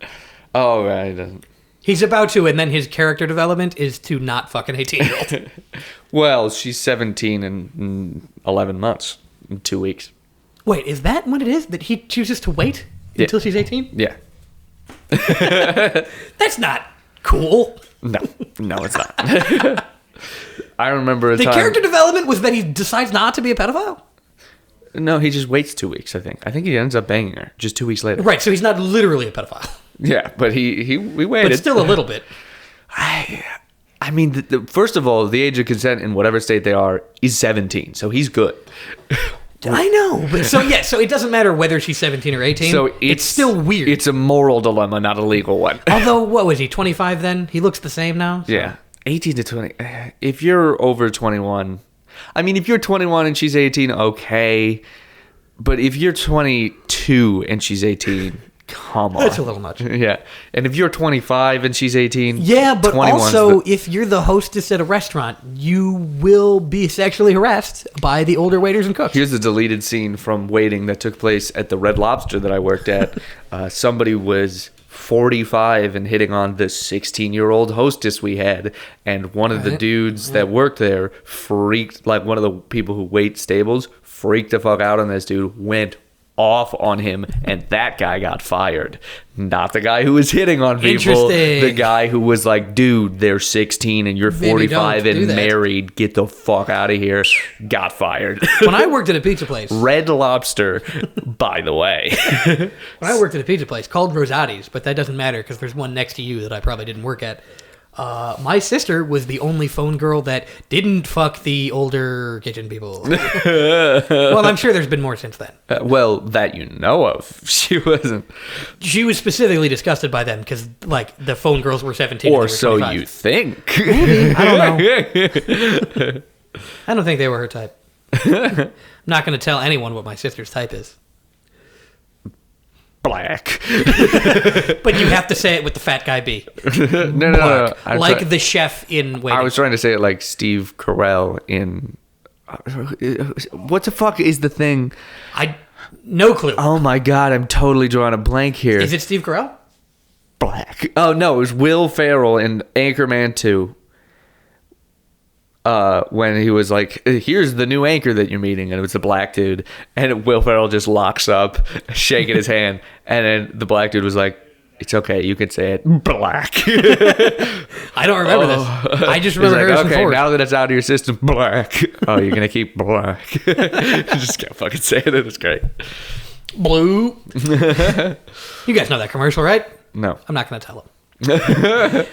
Oh, right. He doesn't.
He's about to, and then his character development is to not fuck an 18-year-old.
Well, she's 17 in 11 months, in 2 weeks.
Wait, is that what it is? That he chooses to wait until she's 18?
Yeah.
That's not cool.
No, it's not. I remember a
The
time.
character development was that he decides not to be a pedophile?
No, he just waits 2 weeks, I think. I think he ends up banging her just 2 weeks later.
Right, so he's not literally a pedophile.
Yeah, but we waited.
But still a little bit.
I mean, first of all, the age of consent in whatever state they are is 17, so he's good.
I know, but so it doesn't matter whether she's 17 or 18.
So
it's still weird.
It's a moral dilemma, not a legal one.
Although, what was he, 25 then? He looks the same now? So-
Yeah, 18 to 20. If you're over 21, I mean, if you're 21 and she's 18, okay. But if you're 22 and she's 18, come on.
That's a little much.
Yeah. And if you're 25 and she's 18,
Yeah, but
21's
also, if you're the hostess at a restaurant, you will be sexually harassed by the older waiters and cooks.
Here's a deleted scene from Waiting that took place at the Red Lobster that I worked at. Somebody was 45 and hitting on the 16-year-old hostess we had, and one of the
Right.
dudes that worked there freaked, like one of the people who wait stables, freaked the fuck out on this dude, went off on him, and that guy got fired. Not the guy who was hitting on people.
Interesting.
The guy who was like, dude, they're 16 and you're
Maybe
45
don't do
and
that.
married. Get the fuck out of here. Got fired.
When I worked at a pizza place,
Red Lobster, by the way.
When I worked at a pizza place called Rosati's, but that doesn't matter because there's one next to you that I probably didn't work at. My sister was the only phone girl that didn't fuck the older kitchen people. Well, I'm sure there's been more since then.
Well, that you know of. She wasn't.
She was specifically disgusted by them because, like, the phone girls were 17. and
Or
they were
so
25.
you think.
Maybe. I don't know. I don't think they were her type. I'm not going to tell anyone what my sister's type is.
Black.
But you have to say it with the fat guy B.
No.
Like the chef in Waiting.
I was trying to say it like Steve Carell in. What the fuck is the thing?
No clue.
Oh my god, I'm totally drawing a blank here.
Is it Steve Carell?
Black? Oh no, it was Will Ferrell in Anchorman 2. When he was like, here's the new anchor that you're meeting, and it was the black dude, and Will Ferrell just locks up, shaking his hand, and then the black dude was like, it's okay, you can say it, black.
I don't remember this. I just remember
He's like,
Harrison
okay,
Ford.
now that it's out of your system, black. Oh, you're gonna keep black. Just can't fucking say it. It's great.
Blue. You guys know that commercial, right?
No.
I'm not going to tell them.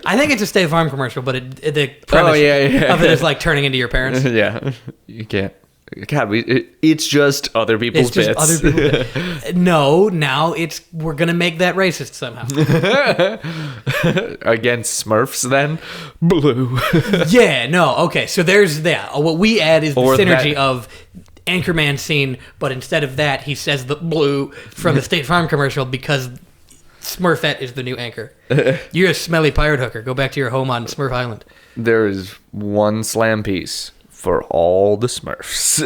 I think it's a State Farm commercial, but the premise
yeah.
of it is like turning into your parents.
Yeah, you can't. God, it's just other people's
It's just
bits.
other people. No, now we're going to make that racist somehow.
Against Smurfs, then blue.
Yeah, no, okay. So there's that. What we add is the
Or
synergy
that-
of Anchorman scene, but instead of that, he says the blue from the State Farm commercial because Smurfette is the new anchor. You're a smelly pirate hooker. Go back to your home on Smurf Island.
There is one slam piece for all the Smurfs.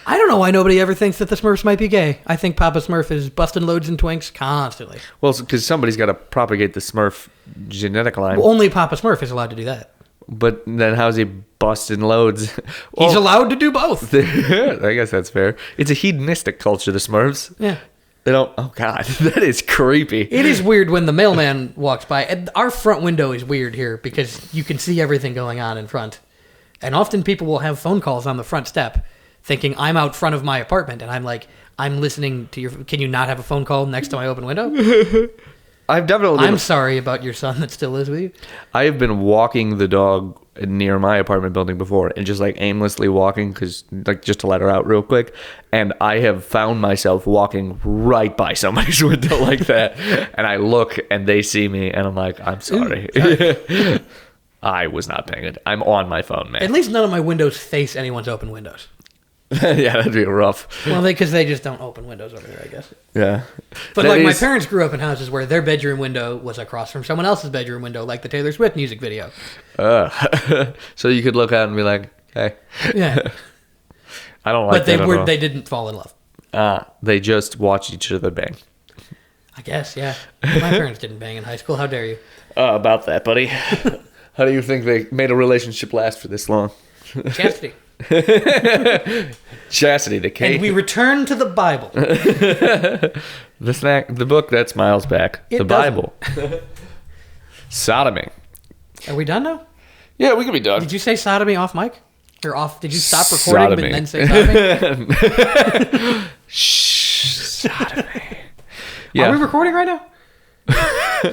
I don't know why nobody ever thinks that the Smurfs might be gay. I think Papa Smurf is busting loads and twinks constantly.
Well, because somebody's got to propagate the Smurf genetic line.
Well, only Papa Smurf is allowed to do that.
But then how's he busting loads?
He's allowed to do both.
I guess that's fair. It's a hedonistic culture, the Smurfs.
Yeah.
They don't... Oh, God. That is creepy.
It is weird when the mailman walks by. And our front window is weird here because you can see everything going on in front. And often people will have phone calls on the front step thinking I'm out front of my apartment. And I'm like, I'm listening to your... Can you not have a phone call next to my open window? I'm sorry about your son that still lives with you.
I have been walking the dog near my apartment building before and just like aimlessly walking because like just to let her out real quick. And I have found myself walking right by somebody's window like that. And I look and they see me and I'm like, I'm sorry. I was not paying it. I'm on my phone, man.
At least none of my windows face anyone's open windows.
Yeah, that'd be rough.
Well, because they just don't open windows over there, I guess.
Yeah.
But like my parents grew up in houses where their bedroom window was across from someone else's bedroom window, like the Taylor Swift music video.
So you could look out and be like, hey.
Yeah.
I don't like that.
But they didn't fall in love.
They just watched each other bang.
I guess, yeah. My parents didn't bang in high school. How dare you?
About that, buddy. How do you think they made a relationship last for this long?
Chastity.
Chastity, the cake.
And we return to the Bible.
The book that smiles back.
It
the Bible. Sodomy.
Are we done now?
Yeah, we can be done.
Did you say sodomy off mic? Or off? Did you stop recording
Sodomy.
but then say sodomy?
Shh. Sodomy. Yeah.
Are we recording right now?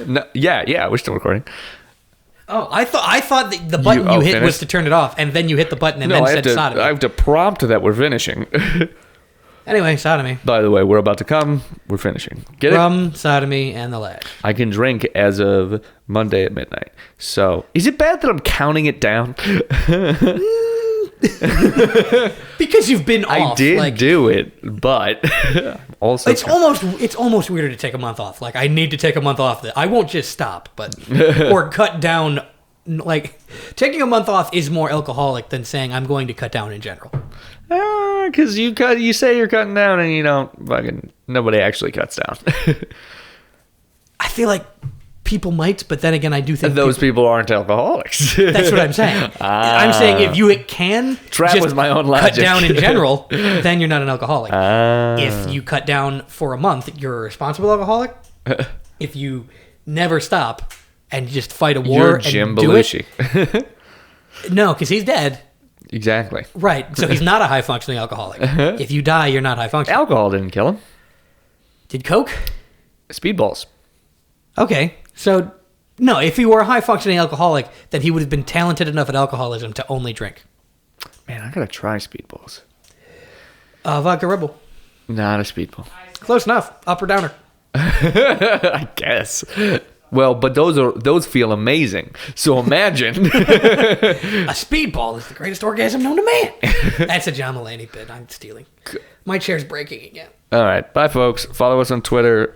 No, yeah, we're still recording.
Oh, I thought the button you hit
finished?
was to turn it off, and then you hit the button and then said sodomy.
I have to prompt that we're finishing.
Anyway, sodomy.
By the way, we're about to come. We're finishing. Get it?
Rum, sodomy, and the lash.
I can drink as of Monday at midnight. So, is it bad that I'm counting it down?
Because you've been off.
I did do it, but also
it's almost weirder to take a month off. Like I need to take a month off. I won't just stop, but or cut down. Like taking a month off is more alcoholic than saying I'm going to cut down in general.
Because you say you're cutting down and you don't fucking nobody actually cuts down.
I feel like people might, but then again, I do think
those people aren't alcoholics.
That's what I'm saying. I'm saying if you can
trap with my own logic.
Cut down in general, then you're not an alcoholic. If you cut down for a month, you're a responsible alcoholic. If you never stop and just fight a war
you're Jim
and do
Belushi.
it, no, because he's dead.
Exactly.
Right. So he's not a high functioning alcoholic. If you die, you're not high functioning.
Alcohol didn't kill him.
Did Coke?
Speedballs.
Okay. So, no, if he were a high-functioning alcoholic, then he would have been talented enough at alcoholism to only drink.
Man, I gotta try Speedballs.
Vodka Rebel.
Not a Speedball.
Close enough. Up or downer.
I guess. Well, but those feel amazing. So imagine.
A speedball is the greatest orgasm known to man. That's a John Mulaney bit. I'm stealing. My chair's breaking again.
All right. Bye, folks. Follow us on Twitter.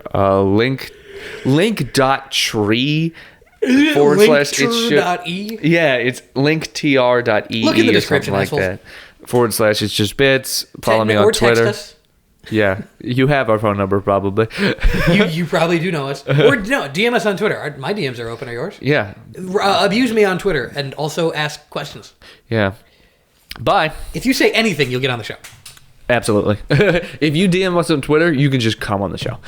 Link.tree /
Linktrue.e?
Yeah, it's linktr.e.
Look in the
or
description,
something like that. / it's just bits. Follow me on Twitter.
Text us.
Yeah, you have our phone number probably.
You probably do know us. Or no, DM us on Twitter. My DMs are open. Are yours?
Yeah.
Abuse me on Twitter and also ask questions.
Yeah. Bye.
If you say anything, you'll get on the show.
Absolutely. If you DM us on Twitter, you can just come on the show.